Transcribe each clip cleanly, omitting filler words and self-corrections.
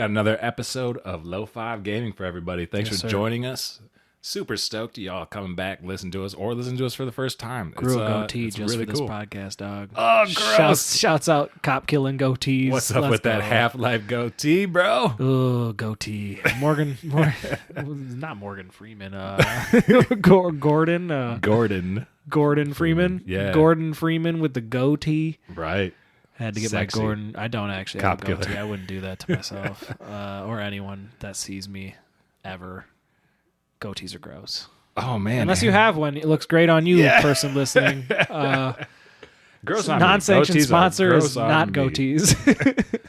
got another episode of Low 5 Gaming for everybody. Thanks Yes, for sir. joining us. Super stoked y'all coming back, listen to us, or listen to us for the first time. Grew a goatee it's just really for this cool. podcast, dog. Oh, gross. Shouts out cop killing goatees. What's up with that Half-Life goatee, bro? Oh, goatee. Not Morgan Freeman. Gordon Freeman. Yeah. Gordon Freeman with the goatee. Right. Had to get Sexy. my Gordon. I don't actually Cop have a goatee. killer. I wouldn't do that to myself or anyone that sees me ever. Goatees are gross. Oh, man. Unless you have one, it looks great on you, person listening. Gross on me. Non-sanctioned Goatees are sponsor is gross on not me. goatees.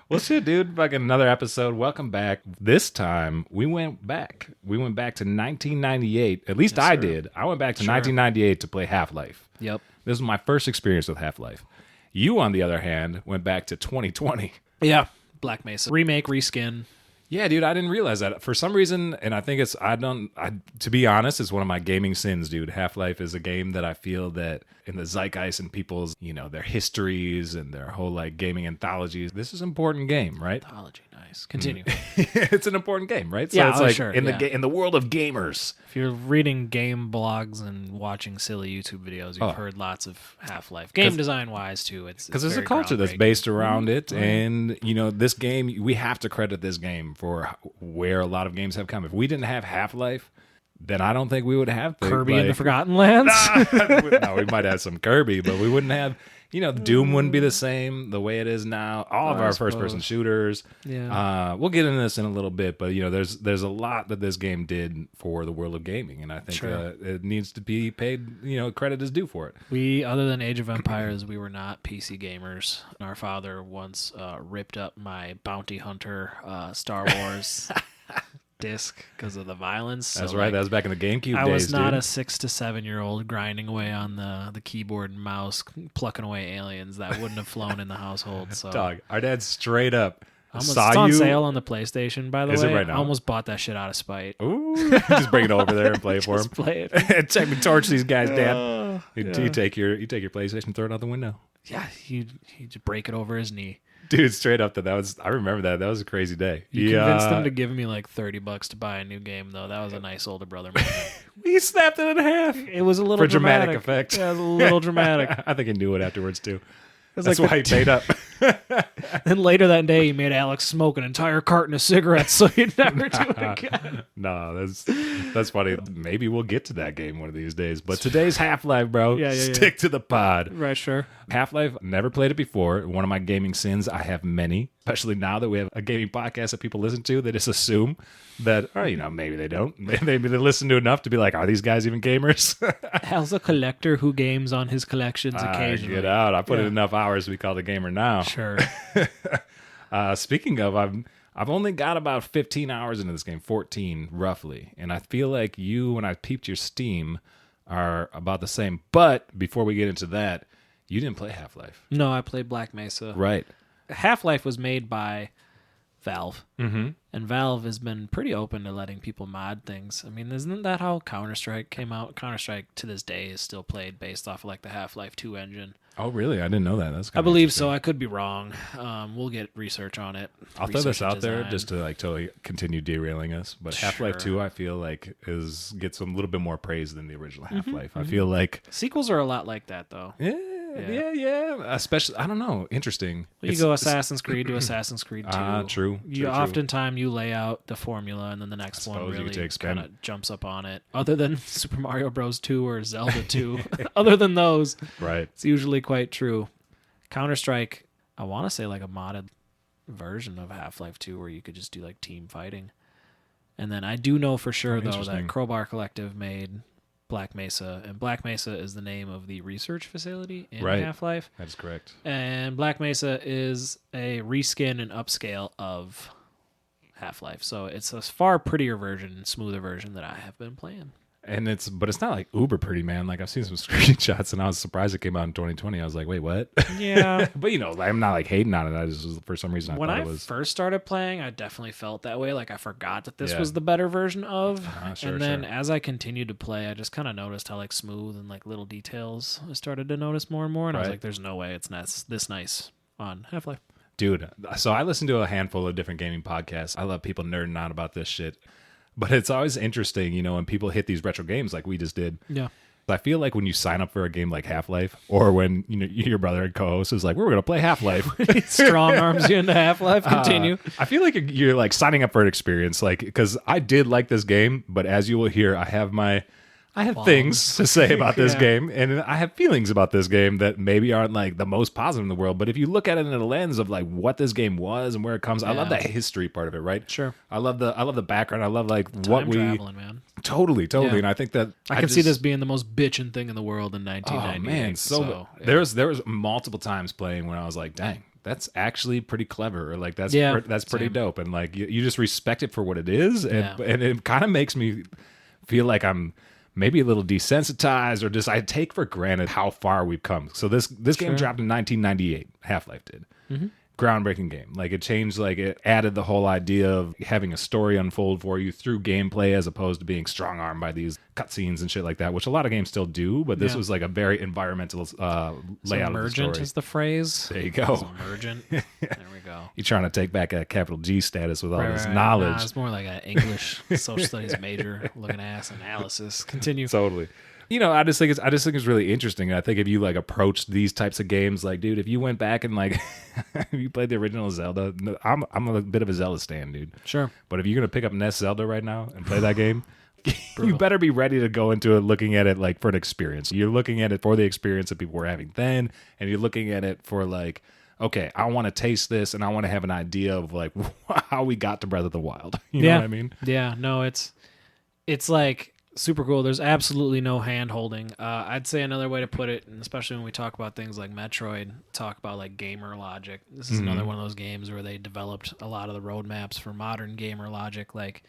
Well, shit, dude. Fucking another episode. Welcome back. This time, we went back. We went back to 1998. At least I did. I went back to 1998 to play Half-Life. Yep. This was my first experience with Half-Life. You, on the other hand, went back to 2020. Yeah. Black Mesa. Remake, reskin. Yeah, dude, I didn't realize that. For some reason, and I think to be honest, it's one of my gaming sins, dude. Half-Life is a game that I feel that in the zeitgeist and people's, their histories and their whole, gaming anthologies, this is an important game, right? Anthology, nice. Continue. It's an important game, right? So Yeah, it's like sure, in the world of gamers. If you're reading game blogs and watching silly YouTube videos, you've heard lots of Half-Life. Game design-wise, too. Because there's a culture that's based around it, and, this game, we have to credit this game for where a lot of games have come. If we didn't have Half-Life, then I don't think we would have Kirby and the Forgotten Lands. No, we might have some Kirby, but we wouldn't have, Doom wouldn't be the same the way it is now. All of our first-person shooters. Yeah. We'll get into this in a little bit, but, there's a lot that this game did for the world of gaming, and I think it needs to be paid, credit is due for it. We, other than Age of Empires, we were not PC gamers. Our father once ripped up my Bounty Hunter Star Wars disc because of the violence. That's so, right. That was back in the GameCube days, I was not dude. a 6 to 7 year old grinding away on the keyboard and mouse, plucking away aliens that wouldn't have flown in the household. So Dog, our dad straight up it's saw on you. sale on the PlayStation, by the Is way. it right now? I almost bought that shit out of spite. Ooh, just bring it over there and play for him. Just play it. Check me, torch these guys, Dad. You take your PlayStation, throw it out the window. Yeah, he'd just break it over his knee. Dude, straight up I remember that. That was a crazy day. You convinced him to give me like $30 to buy a new game, though. That was a nice older brother moment. He snapped it in half. It was a little for dramatic effect. Yeah, it was a little dramatic. I think he knew it afterwards too. That's That's why he paid up. Then later that day, he made Alex smoke an entire carton of cigarettes, so he'd never do it again. No, that's funny. Maybe we'll get to that game one of these days. But today's Half-Life, bro. Yeah. Stick to the pod. Right, sure. Half-Life, never played it before. One of my gaming sins. I have many, especially now that we have a gaming podcast that people listen to. They just assume that, maybe they don't. Maybe they listen to enough to be like, are these guys even gamers? As a collector who games on his collections occasionally. Get out. I put in enough hours to be called a gamer now. Sure. Speaking of, I've only got about 15 hours into this game, 14 roughly. And I feel like you, when I peeped your Steam, are about the same. But before we get into that, you didn't play Half-Life. No, I played Black Mesa. Right. Half-Life was made by Valve. Mm-hmm. And Valve has been pretty open to letting people mod things. I mean, isn't that how Counter-Strike came out? Counter-Strike to this day is still played based off of like the Half-Life 2 engine. Oh, really? I didn't know that. That's I believe so. I could be wrong. We'll get research on it. I'll throw this out there design. just to totally continue derailing us. But Half-Life 2, I feel like gets a little bit more praise than the original Half-Life. I feel like Sequels are a lot like that, though. yeah. Especially, I don't know. Interesting. You go Assassin's Creed to Assassin's Creed 2. True. Oftentimes you lay out the formula, and then the next one really kind of jumps up on it. Other than Super Mario Bros. 2 or Zelda 2. Other than those, Right. it's usually quite true. Counter-Strike, I want to say like a modded version of Half-Life 2 where you could just do like team fighting. And then I do know for sure, though, that Crowbar Collective made Black Mesa, and Black Mesa is the name of the research facility in Half-Life. That's correct. And Black Mesa is a reskin and upscale of Half-Life. So it's a far prettier version, smoother version that I have been playing. But it's not like uber pretty, man. Like I've seen some screenshots, and I was surprised it came out in 2020. I was like, wait, what? Yeah, but I'm not like hating on it. I just for some reason when thought I it was. first started playing, I definitely felt that way. Like I forgot that this was the better version of. And then as I continued to play, I just kind of noticed how like smooth and like little details I started to notice more and more. And I was like, there's no way it's this nice on Half-Life. Dude, so I listen to a handful of different gaming podcasts. I love people nerding out about this shit. But it's always interesting, you know, when people hit these retro games like we just did. Yeah. I feel like when you sign up for a game like Half-Life, or when you know your brother and co-host is like, we're going to play Half-Life. Strong arms you into Half-Life. Continue. I feel like you're like signing up for an experience, like, because I did like this game, but as you will hear, I have things to say about this game, and I have feelings about this game that maybe aren't like the most positive in the world. But if you look at it in a lens of like what this game was and where it comes, I love that history part of it, right? Sure. I love the background. I love like Time traveling, man. Totally. Yeah. And I think that I can see this being the most bitching thing in the world in 1998. Oh man, so there was multiple times playing when I was like, dang, that's actually pretty clever, or like that's pretty dope, and like you just respect it for what it is, and it kind of makes me feel like I'm maybe a little desensitized, or just I take for granted how far we've come. So this game dropped in 1998. Half-Life did. Mm-hmm. Groundbreaking game. Like it changed, like it added the whole idea of having a story unfold for you through gameplay as opposed to being strong armed by these cutscenes and shit like that, which a lot of games still do, but this was like a very environmental layout of the story. Emergent is the phrase. There you go. Emergent. There we go. You're trying to take back a capital G status with all this knowledge. Nah, it's more like an English social studies major looking ass analysis. Continue. Totally. You know, I just think it's really interesting. I think if you like approach these types of games, like, dude, if you went back and like you played the original Zelda, I'm a bit of a Zelda stan, dude. Sure. But if you're gonna pick up NES Zelda right now and play that game, you better be ready to go into it looking at it like for an experience. You're looking at it for the experience that people were having then, and you're looking at it for like, okay, I want to taste this, and I want to have an idea of like how we got to Breath of the Wild. You know what I mean? Yeah. No, it's like super cool. There's absolutely no hand holding. I'd say another way to put it, and especially when we talk about things like Metroid, talk about like gamer logic. This is another one of those games where they developed a lot of the roadmaps for modern gamer logic. Like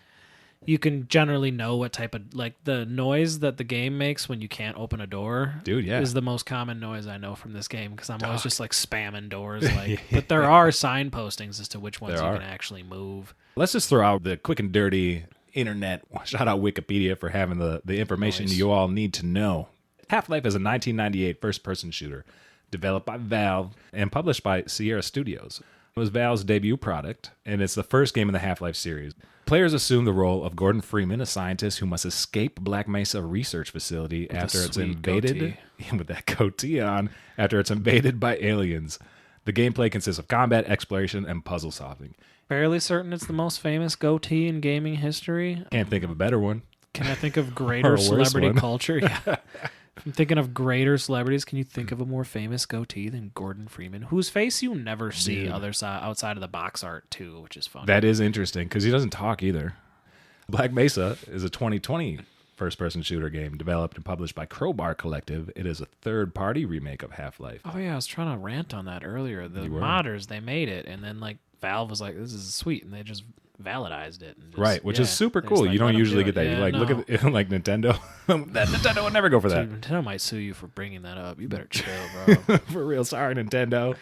you can generally know what type of, like the noise that the game makes when you can't open a door, dude, is the most common noise I know from this game, because I'm always just like spamming doors. Like, but there are signpostings as to which ones you can actually move. Let's just throw out the quick and dirty internet. Shout out Wikipedia for having the information you all need to know. Half-Life is a 1998 first-person shooter developed by Valve and published by Sierra Studios. It was Valve's debut product, and it's the first game in the Half-Life series. Players assume the role of Gordon Freeman, a scientist who must escape Black Mesa Research Facility after it's invaded with that goatee on, after it's invaded by aliens. The gameplay consists of combat, exploration, and puzzle solving. Fairly certain it's the most famous goatee in gaming history. Can't think of a better one. Can I think of greater celebrity culture? Yeah. If I'm thinking of greater celebrities, can you think of a more famous goatee than Gordon Freeman, whose face you never see outside of the box art too, which is fun. That is interesting because he doesn't talk either. Black Mesa is a 2020 first-person shooter game developed and published by Crowbar Collective. It is a third-party remake of Half-Life. Oh yeah, I was trying to rant on that earlier. The modders, they made it, and then like Valve was like, "This is sweet," and they just validized it. And just, which is super cool. Like, you don't usually get that. You look at it, like Nintendo. That Nintendo would never go for that. Dude, Nintendo might sue you for bringing that up. You better chill, bro. For real, sorry, Nintendo.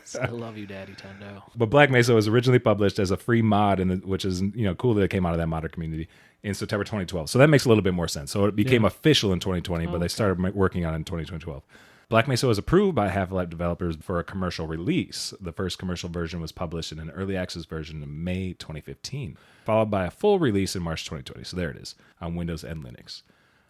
Still love you, Daddy Nintendo. But Black Mesa was originally published as a free mod, which is cool that it came out of that modder community in September 2012. So that makes a little bit more sense. So it became official in 2020, but they started working on it in 2012. Black Mesa was approved by Half-Life developers for a commercial release. The first commercial version was published in an early access version in May 2015, followed by a full release in March 2020. So there it is, on Windows and Linux.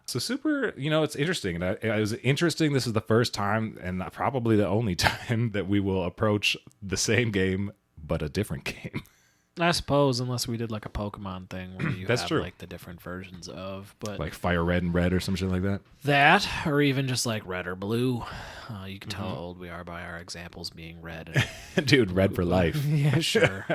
So super, it's interesting. And it was interesting. This is the first time, and probably the only time, that we will approach the same game, but a different game. I suppose, unless we did like a Pokemon thing where you That's have true. like the different versions of, but like Fire Red and Red or some shit like that. That, or even just like Red or Blue. You can tell how old we are by our examples being red. Dude, red for life. Yeah, sure.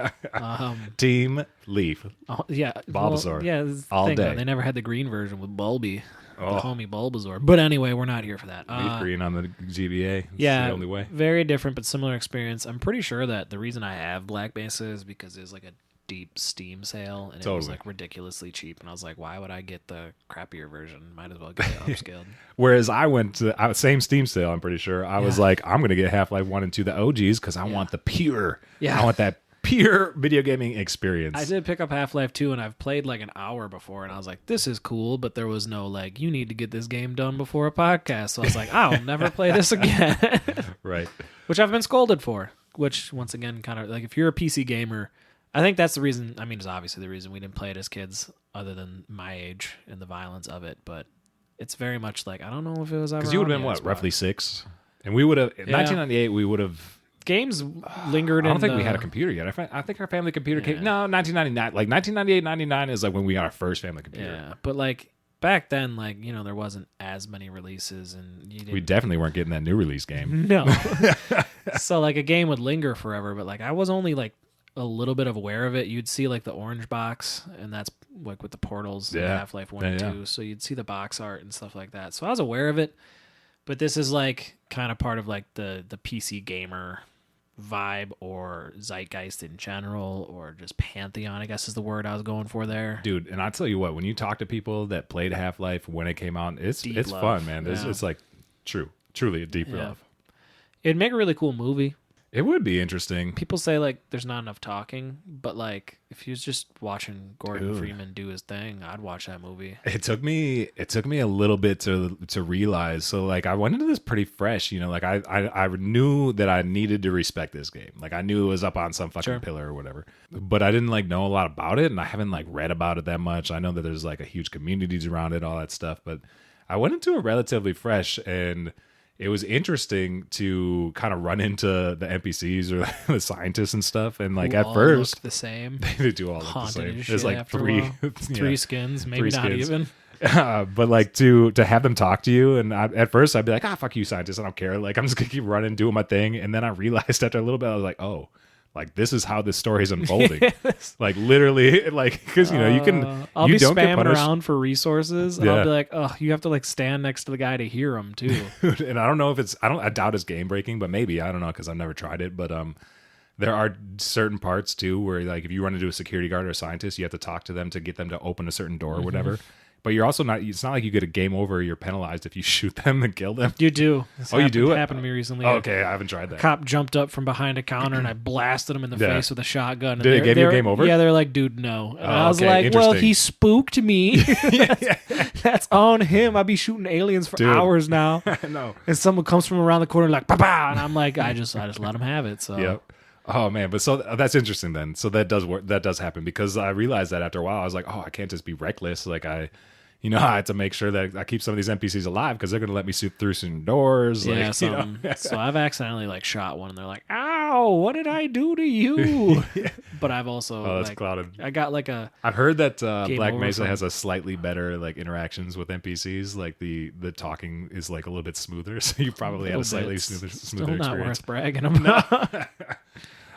Team Leaf. Yeah, Bulbasaur. All day. Though. They never had the green version with Bulby. The homie Bulbasaur. But anyway, we're not here for that. Leaf green on the GBA. It's the only way. Very different but similar experience. I'm pretty sure that the reason I have Black Mesa is because it's like a deep Steam sale, and it was like ridiculously cheap, and I was like, why would I get the crappier version? Might as well get it upscaled. Whereas I went to same Steam sale, I'm pretty sure. I was like, I'm gonna get Half-Life 1 and 2, the OGs, because I want the pure. I want that pure video gaming experience. I did pick up Half-Life 2, and I've played like an hour before, and I was like, this is cool, but there was no like, you need to get this game done before a podcast. So I was like, I'll never play this again. Right. Which I've been scolded for which once again, kind of like if you're a PC gamer, I think that's the reason. I mean, it's obviously the reason we didn't play it as kids, other than my age and the violence of it. But it's very much like I don't know if it was ever because you would have been what, roughly 6, and we would have in 1998. We would have games lingered. I don't think we had a computer yet. I think our family computer came. No, 1999. Like 1998, 99 is like when we got our first family computer. Yeah, but like back then, like there wasn't as many releases, and we definitely weren't getting that new release game. No. So like a game would linger forever, but like I was only like a little bit of aware of it. You'd see like the orange box, and that's like with the portals in Half-Life 1 and 2. So you'd see the box art and stuff like that. So I was aware of it, but this is like kind of part of like the PC gamer vibe or zeitgeist in general, or just pantheon, I guess is the word I was going for there. Dude, and I'll tell you what, when you talk to people that played Half-Life when it came out, it's fun, man. It's like truly a deep love. It'd make a really cool movie. It would be interesting. People say like there's not enough talking, but like if he was just watching Gordon Freeman do his thing, I'd watch that movie. It took me a little bit to realize. So like I went into this pretty fresh, like I knew that I needed to respect this game. Like I knew it was up on some fucking pillar or whatever. But I didn't like know a lot about it, and I haven't like read about it that much. I know that there's like a huge communities around it, all that stuff, but I went into it relatively fresh, and it was interesting to kind of run into the NPCs or the scientists and stuff. And like at first, look the same. They do all look the same. There's like three skins, maybe not even. But like to have them talk to you, and at first I'd be like, fuck you, scientists, I don't care. Like I'm just gonna keep running, doing my thing. And then I realized after a little bit, I was like, oh, like this is how this story is unfolding. Like literally, like because you can. I'll be spamming around for resources, and I'll be like, oh, you have to like stand next to the guy to hear him too. And I don't know if I doubt it's game breaking, but maybe, I don't know, because I've never tried it. But there are certain parts too where like if you run into a security guard or a scientist, you have to talk to them to get them to open a certain door or whatever. But you're also not. It's not like you get a game over. You're penalized if you shoot them and kill them. You do. You do? It happened to me recently. Oh, okay, I haven't tried that. Cop jumped up from behind a counter and I blasted him in the face with a shotgun. Did it give you a game over? Yeah, they're like, dude, no. And I was like, well, he spooked me. That's on him. I'd be shooting aliens for hours now. No. And someone comes from around the corner like, pa-pa, and I'm like, I just let him have it. So. Yep. Oh man, but so that's interesting then. So that does work. That does happen, because I realized that after a while I was like, oh, I can't just be reckless. Like I had to make sure that I keep some of these NPCs alive, because they're going to let me shoot through some doors. Yeah, so I've accidentally like shot one, and they're like, "Ow, what did I do to you?" But I've also that's clouded. I got like I've heard that Black Mesa has a slightly better like interactions with NPCs. Like the talking is like a little bit smoother, so you probably have a slightly smoother still not experience. Worth bragging about.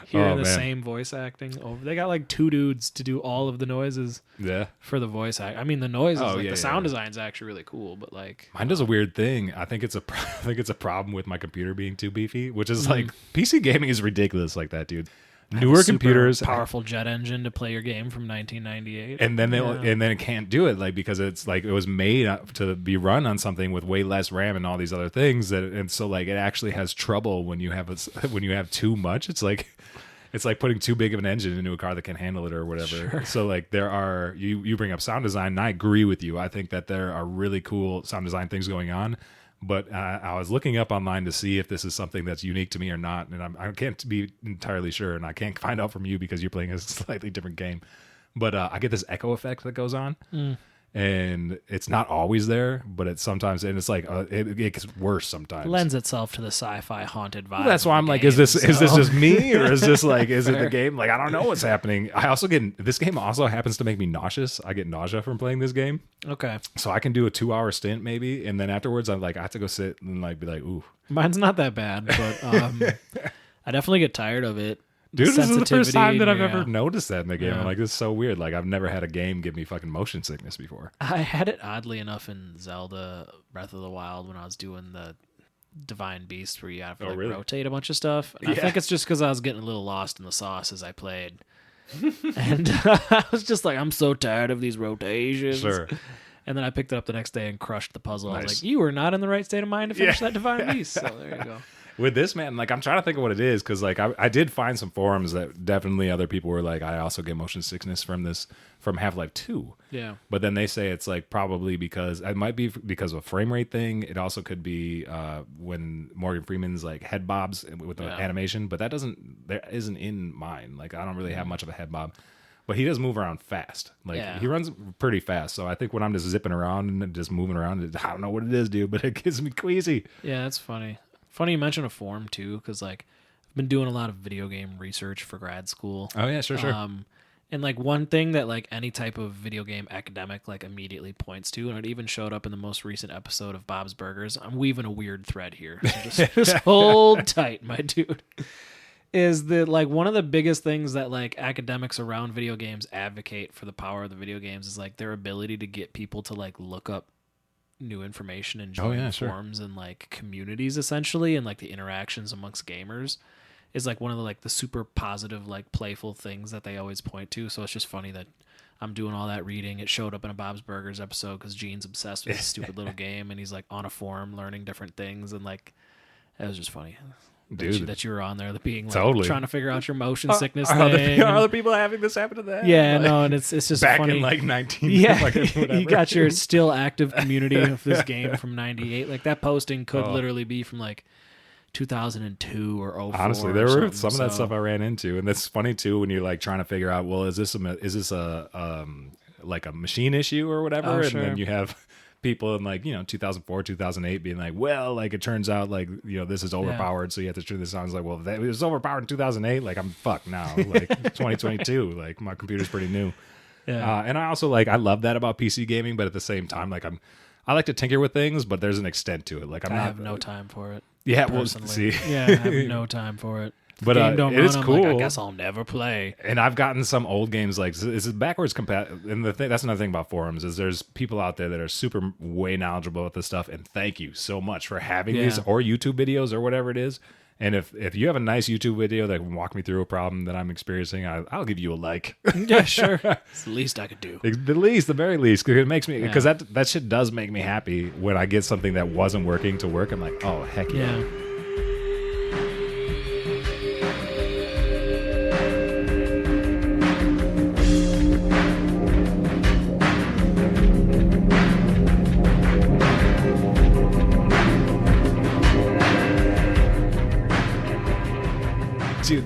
Hearing the same voice acting over. They got like 2 dudes to do all of the noises. Yeah. For the voice act. I mean, the noises, the sound design's actually really cool, but like mine does a weird thing. I think it's a problem with my computer being too beefy, which is like PC gaming is ridiculous like that, dude. Newer computers, powerful jet engine to play your game from 1998, and then it can't do it, like, because it's like it was made to be run on something with way less RAM and all these other things and so like it actually has trouble when you have too much. It's like putting too big of an engine into a car that can handle it or whatever. Sure. So like there are you bring up sound design, and I agree with you. I think that there are really cool sound design things going on. But I was looking up online to see if this is something that's unique to me or not, and I can't be entirely sure, and I can't find out from you because you're playing a slightly different game. But I get this echo effect that goes on, and it's not always there, but it's sometimes, and it's like it gets worse sometimes. It lends itself to the sci-fi haunted vibe. Well, that's why I'm like, is this just me, or is this like is it the game? Like I don't know what's happening. I also this game also happens to make me nauseous. I get nausea from playing this game. Okay. So I can do a 2-hour stint maybe, and then afterwards I'm like, I have to go sit and like be like, ooh. Mine's not that bad, but I definitely get tired of it. Dude, this is the first time that I've ever noticed that in the game. I'm like, this is so weird. Like, I've never had a game give me fucking motion sickness before. I had it oddly enough in Zelda Breath of the Wild when I was doing the Divine Beast, where you have to rotate a bunch of stuff. And I think it's just because I was getting a little lost in the sauce as I played. And I was just like, I'm so tired of these rotations. Sure. And then I picked it up the next day and crushed the puzzle. Nice. I was like, you were not in the right state of mind to finish that Divine Beast. So there you go. with this, man, like I'm trying to think of what it is because like I did find some forums that definitely other people were like, I also get motion sickness from Half-Life 2. Yeah. But then they say it's like probably because it might be because of a frame rate thing. It also could be when Morgan Freeman's like head bobs with the animation, but there isn't in mine. Like I don't really have much of a head bob. But he does move around fast. Like he runs pretty fast. So I think when I'm just zipping around and just moving around, I don't know what it is, dude, but it gets me queasy. Yeah, that's funny. Funny you mention a forum too, because like I've been doing a lot of video game research for grad school. Oh yeah, sure. And like one thing that like any type of video game academic like immediately points to, and it even showed up in the most recent episode of Bob's Burgers. I'm weaving a weird thread here. So just hold tight, my dude. Is that like one of the biggest things that like academics around video games advocate for the power of the video games is like their ability to get people to like look up new information and join forums and like communities essentially, and like the interactions amongst gamers is like one of the like the super positive like playful things that they always point to. So it's just funny that I'm doing all that reading. It showed up in a Bob's Burgers episode because Gene's obsessed with this stupid little game and he's like on a forum learning different things, and like it was just funny. Dude, that you were on there, being like trying to figure out your motion sickness thing. Are other people having this happen to that? Yeah, like, no, and it's just back funny. In like 19. Yeah, like, you got your still active community of this game from '98. Like that posting could literally be from like 2002 or 04. Honestly, there were some of that stuff I ran into, and that's funny too when you're like trying to figure out, well, is this a like a machine issue or whatever, and then you have people in like 2004 2008 being like, well, like it turns out like this is overpowered, so you have to turn this on. It's like, well, it was overpowered in 2008, like I'm fucked now, like 2022, like my computer's pretty new. And I also I love that about PC gaming, but at the same time, like I like to tinker with things, but there's an extent to it. Like I have no time for it. Yeah, personally. I have no time for it. But it is cool. Like, I guess I'll never play. And I've gotten some old games like this is backwards compatible. And that's another thing about forums is there's people out there that are super way knowledgeable about this stuff. And thank you so much for having these or YouTube videos or whatever it is. And if you have a nice YouTube video that can walk me through a problem that I'm experiencing, I'll give you a like. Yeah, sure. It's the least I could do. The very least, because it makes me because that shit does make me happy when I get something that wasn't working to work. I'm like, oh heck yeah. Dude,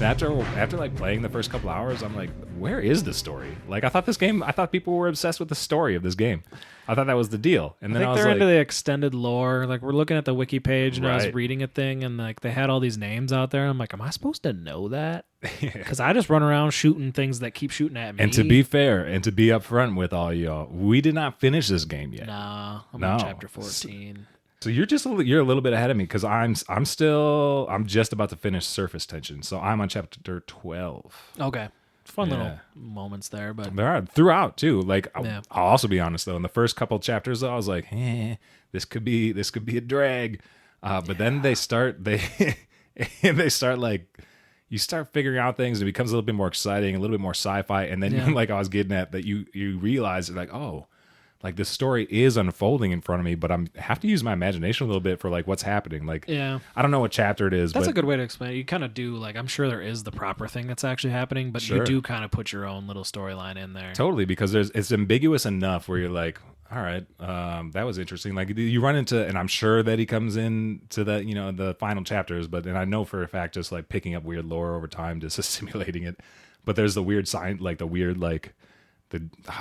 after like playing the first couple hours, I'm like, where is the story? Like I thought people were obsessed with the story of this game. I thought that was the deal. And then I was they're like, into the extended lore. Like we're looking at the wiki page and I was reading a thing and like they had all these names out there. And I'm like, am I supposed to know that? Because I just run around shooting things that keep shooting at me. And to be fair and to be upfront with all y'all, we did not finish this game yet. Nah, I'm on chapter 14. So you're a little bit ahead of me because I'm just about to finish Surface Tension, so I'm on chapter 12. Okay, fun little moments there, but there are throughout too. Like I'll also be honest though, in the first couple chapters, though, I was like, this could be a drag, but then they start like you start figuring out things, and it becomes a little bit more exciting, a little bit more sci-fi, and then like I was getting at that you realize like like the story is unfolding in front of me, but I have to use my imagination a little bit for like what's happening. Like, I don't know what chapter it is. That's a good way to explain it. You kind of do like, I'm sure there is the proper thing that's actually happening, but you do kind of put your own little storyline in there. Totally, because it's ambiguous enough where you're like, all right, that was interesting. Like you run into, and I'm sure that he comes in to the the final chapters, and I know for a fact just like picking up weird lore over time, just assimilating it. But there's the weird sign, like the weird like.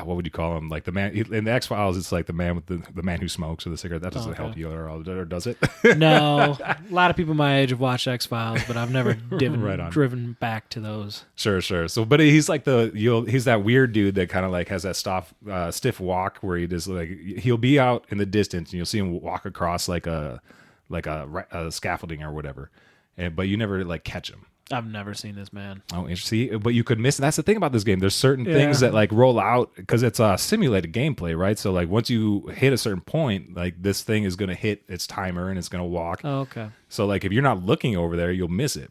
What would you call him? Like the man in the X-Files, it's like the man with the man who smokes or the cigarette. That doesn't help you or does it? No, a lot of people my age have watched X-Files, but I've never driven back to those. Sure. So, but he's like he's that weird dude that kind of like has that stiff walk where he just like he'll be out in the distance and you'll see him walk across like a scaffolding or whatever, but you never like catch him. I've never seen this man. Oh, interesting. But you could miss. That's the thing about this game. There's certain things that like roll out because it's a simulated gameplay, right? So like once you hit a certain point, like this thing is going to hit its timer and it's going to walk. Oh, okay. So like if you're not looking over there, you'll miss it.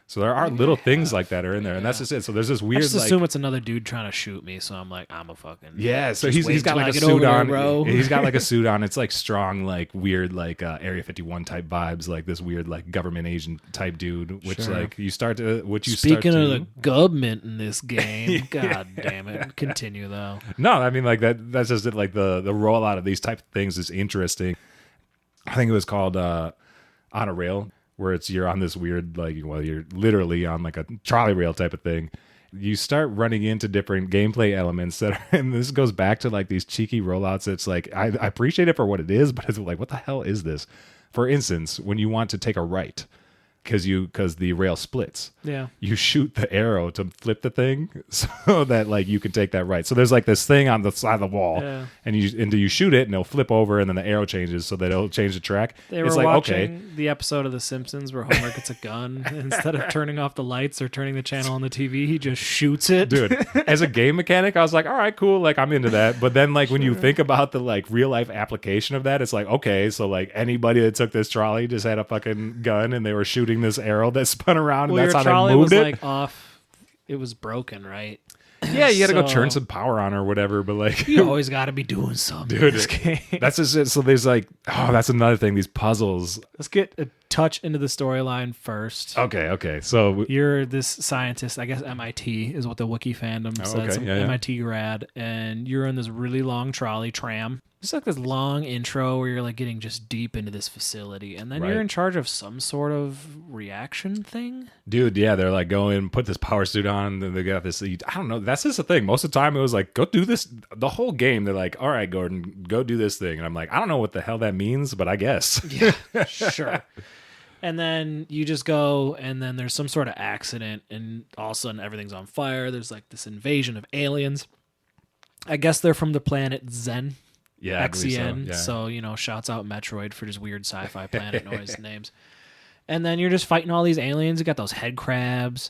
So there are little things like that are in there, and that's just it. So there's this weird. I just assume it's another dude trying to shoot me, so I'm like, I'm a fucking So he's got like a suit on, bro. He's got like a suit on. It's like strong, like weird, like Area 51 type vibes, like this weird, like government agent type dude. Which like Speaking of the government in this game, god damn it. Continue though. No, I mean like that's just it. Like the rollout of these type of things is interesting. I think it was called On a Rail, where you're on this weird, like, well, you're literally on like a trolley rail type of thing. You start running into different gameplay elements and this goes back to like these cheeky rollouts. It's like, I appreciate it for what it is, but it's like, what the hell is this? For instance, when you want to take a right, because the rail splits. Yeah. You shoot the arrow to flip the thing so that like you can take that right. So there's like this thing on the side of the wall, and you shoot it and it'll flip over and then the arrow changes so that it'll change the track. They were watching the episode of The Simpsons where Homer gets a gun. Instead of turning off the lights or turning the channel on the TV, he just shoots it. Dude, as a game mechanic, I was like, all right, cool. Like I'm into that. But then like when you think about the like real life application of that, it's like, okay, so like anybody that took this trolley just had a fucking gun and they were shooting this arrow that spun around, and that's how they moved it. Like off, it was broken, right? Yeah, you got to go turn some power on or whatever, but like you always got to be doing something. Dude, in this game. That's just it. So there's like, that's another thing. These puzzles. Let's get a touch into the storyline first. Okay. So you're this scientist. I guess MIT is what the Wiki fandom says. Okay. MIT grad, and you're in this really long trolley tram. It's like this long intro where you're like getting just deep into this facility, and then you're in charge of some sort of reaction thing. Dude, yeah, they're like, go in, put this power suit on, and they got this. I don't know. That's just the thing. Most of the time, it was like, go do this. The whole game, they're like, all right, Gordon, go do this thing, and I'm like, I don't know what the hell that means, but I guess. Yeah, sure. And then you just go, and then there's some sort of accident, and all of a sudden everything's on fire. There's like this invasion of aliens. I guess they're from the planet Zen. Yeah, XEN. So, shouts out Metroid for just weird sci-fi planet noise names. And then you're just fighting all these aliens. You got those head crabs,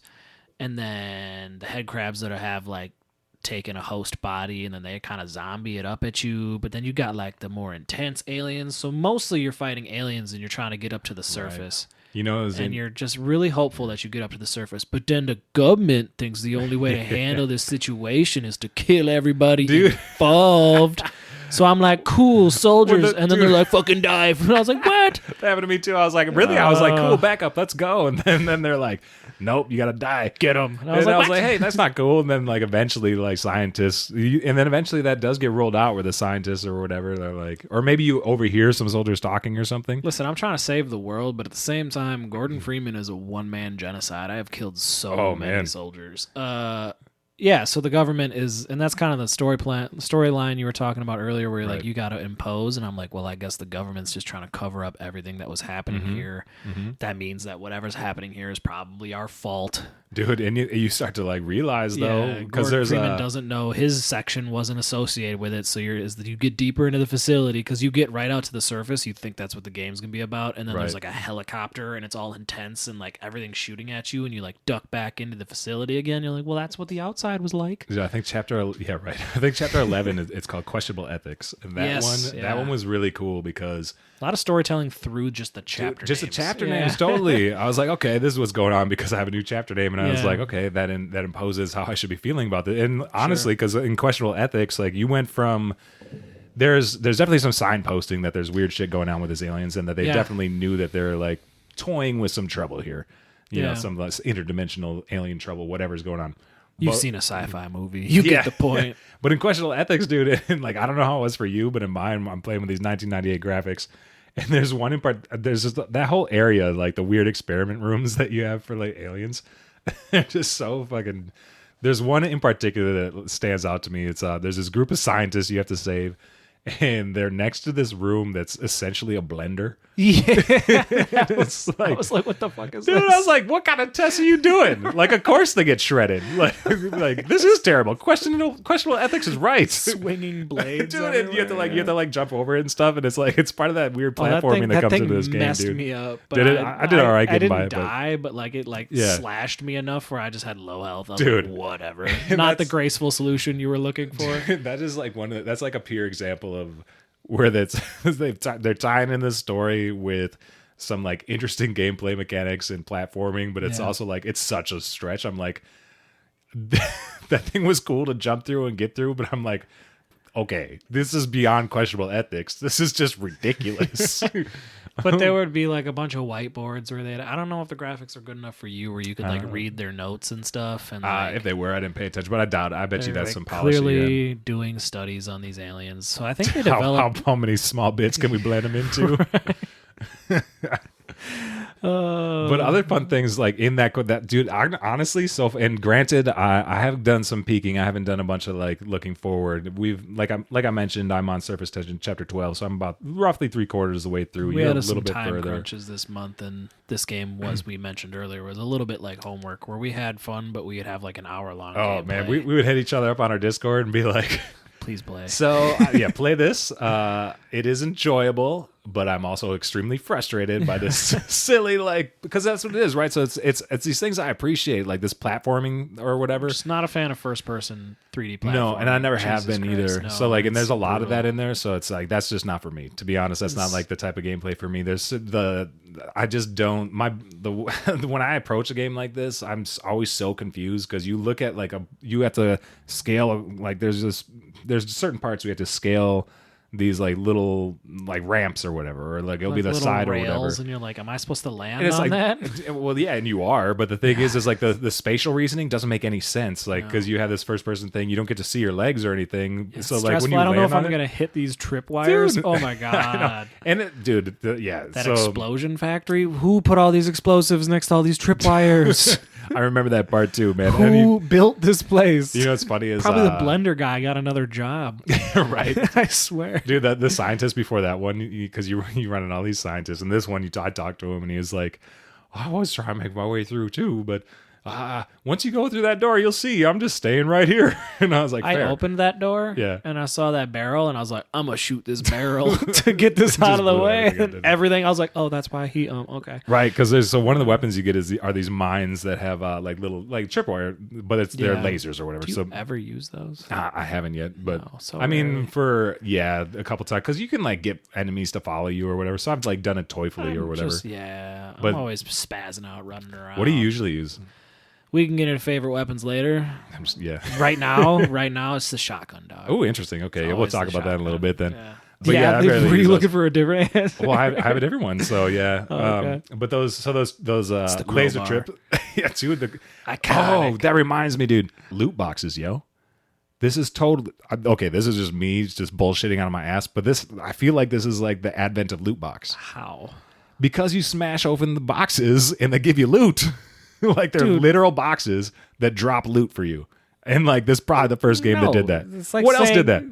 and then the head crabs that have like taken a host body, and then they kind of zombie it up at you. But then you got like the more intense aliens. So mostly you're fighting aliens, and you're trying to get up to the surface. Right. And you're just really hopeful that you get up to the surface. But then the government thinks the only way to handle this situation is to kill everybody involved. So I'm like, cool, soldiers. And then they're like, fucking dive. And I was like, what? That happened to me too. I was like, really? I was like, cool, back up, let's go. And then they're like, nope, you got to die. Get them. And I was like, hey, that's not cool. And then like eventually like scientists, and then eventually that does get rolled out where the scientists or whatever, they're like, or maybe you overhear some soldiers talking or something. Listen, I'm trying to save the world, but at the same time, Gordon Freeman is a one-man genocide. I have killed so many soldiers. Yeah, so the government is, and that's kind of the storyline you were talking about earlier, where you're like, you got to impose, and I'm like, well, I guess the government's just trying to cover up everything that was happening here. Mm-hmm. That means that whatever's happening here is probably our fault. Dude, and you start to like realize though, because Gordon Freeman doesn't know his section wasn't associated with it. So you get deeper into the facility, because you get right out to the surface, you think that's what the game's gonna be about, and then there's like a helicopter, and it's all intense, and like everything's shooting at you, and you like duck back into the facility again. You're like, well, that's what the outside was like. Yeah, I think chapter 11 it's called Questionable Ethics, and that one was really cool because a lot of storytelling through just the chapter names. The chapter names, totally. I was like, okay, this is what's going on because I have a new chapter name, and I was like, okay, that imposes how I should be feeling about this. And honestly, because in Questionable Ethics, like you went from there's definitely some signposting that there's weird shit going on with these aliens, and that they definitely knew that they're like toying with some trouble here, you know, some less interdimensional alien trouble, whatever's going on. You've seen a sci-fi movie. You get the point. But in Questionable Ethics, dude, and like I don't know how it was for you, but in mine, I'm playing with these 1998 graphics. And there's one in part, there's just that whole area, like the weird experiment rooms that you have for like aliens. They're just so fucking. There's one in particular that stands out to me. It's there's this group of scientists you have to save, and they're next to this room that's essentially a blender. Yeah, I was like, what the fuck is this? Dude, I was like, what kind of tests are you doing? Like, of course they get shredded. Like this is terrible. Questionable ethics is right. Swinging blades, dude. And you have to jump over it and stuff, and it's like it's part of that weird platforming that comes into this game, messed dude. Me up. But I did all right getting by it. I didn't die, but like it slashed me enough where I just had low health. I was dude, like, whatever. Not the graceful solution you were looking for. That is like that's like a pure example of where they're tying in this story with some like interesting gameplay mechanics and platforming, but it's also like it's such a stretch. I'm like, that thing was cool to jump through and get through, but I'm like, okay, this is beyond questionable ethics. This is just ridiculous. But there would be like a bunch of whiteboards where I don't know if the graphics are good enough for you where you could like read their notes and stuff. And like, if they were, I didn't pay attention, but I bet you that's some polish. Clearly doing studies on these aliens. So I think they developed... how many small bits can we blend them into? But other fun things like in that dude, honestly, and granted, I have done some peeking. I haven't done a bunch of like looking forward. We've like I mentioned, I'm on Surface Tension Chapter 12, so I'm about roughly 3/4 of the way through. We had a little bit time further. crunches this month, and this game was we mentioned earlier was a little bit like homework where we had fun, but we would have like an hour long. Oh man, we would hit each other up on our Discord and be like, "Please play." So play this. It is enjoyable, but I'm also extremely frustrated by this silly because that's what it is, right? So it's these things I appreciate, like this platforming or whatever. Just not a fan of first person 3D platforming. No, and I never have been either. No, so and there's a lot of that in there. So it's like that's just not for me. To be honest, that's not like the type of gameplay for me. I just don't when I approach a game like this, I'm always so confused because you look at you have to scale like there's certain parts we have to scale these like little like ramps or whatever, or like it'll be the side or whatever, and you're like, am I supposed to land on like, that? Well, yeah, and you are, but the thing is like the spatial reasoning doesn't make any sense, like because you have this first person thing, you don't get to see your legs or anything. It's so stressful. Like when you I don't know if I'm gonna hit these tripwires. Dude. Oh my god! And that explosion factory. Who put all these explosives next to all these tripwires? I remember that part too, man. Who built this place? You know what's funny is probably the blender guy got another job. Right? I swear, dude. The scientist before that one, because you running all these scientists, and this one, I talked to him, and he was like, "I was trying to make my way through too, but once you go through that door, you'll see. I'm just staying right here." And I was like, I opened that door, and I saw that barrel, and I was like, I'm gonna shoot this barrel to get this out of the way. Everything, I was like, oh, that's why he okay, right? Because one of the weapons you get are these mines that have like little like tripwire, but they're lasers or whatever. Do you ever use those? I haven't yet, but so I mean a couple times because you can like get enemies to follow you or whatever. So I've like done it toyfully or whatever. I'm always spazzing out, running around. What do you usually use? We can get into favorite weapons later. Right now it's the shotgun, dog. Oh, interesting. Okay, we'll talk about that in a little bit then. Yeah. But were you looking for a different answer? Well, I have a different one. So yeah, okay. But those laser trip, yeah, dude. Iconic. Oh, that reminds me, dude. Loot boxes, yo. This is totally okay. This is just me, just bullshitting out of my ass. But I feel like this is like the advent of loot box. How? Because you smash open the boxes and they give you loot. Like they're literal boxes that drop loot for you. And like this is probably the first game that did that. Like what else did that?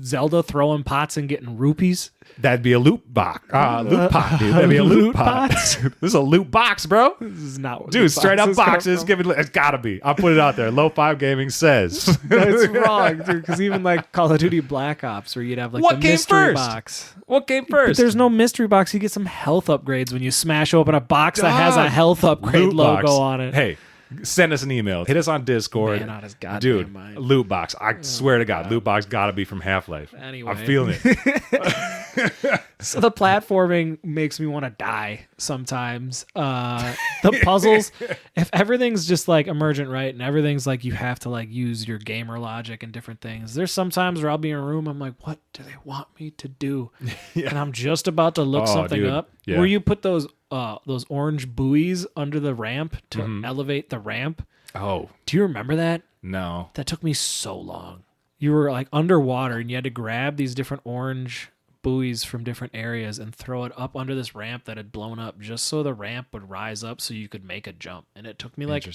Zelda throwing pots and getting rupees. That'd be a loot box. Loot pot, dude. That'd be a loot pot. This is a loot box, bro. This is not what dude, straight up boxes. It's gotta be. I'll put it out there. Low 5 Gaming says. That's wrong, dude. Because even like Call of Duty Black Ops, where you'd have like the mystery box. What came first? But there's no mystery box. You get some health upgrades when you smash open a box that has a health upgrade logo on it. Hey, send us an email. Hit us on Discord. Man, on his goddamn dude, mind. Loot box. I swear to God, loot box gotta be from Half-Life. Anyway. I'm feeling it. So the platforming makes me want to die sometimes. The puzzles, if everything's just like emergent, right, and everything's like you have to like use your gamer logic and different things. There's sometimes where I'll be in a room, I'm like, what do they want me to do? And I'm just about to look something up. Yeah. Where you put those orange buoys under the ramp to elevate the ramp. Oh, do you remember that? No, that took me so long. You were like underwater and you had to grab these different orange buoys from different areas and throw it up under this ramp that had blown up just so the ramp would rise up so you could make a jump. And it took me like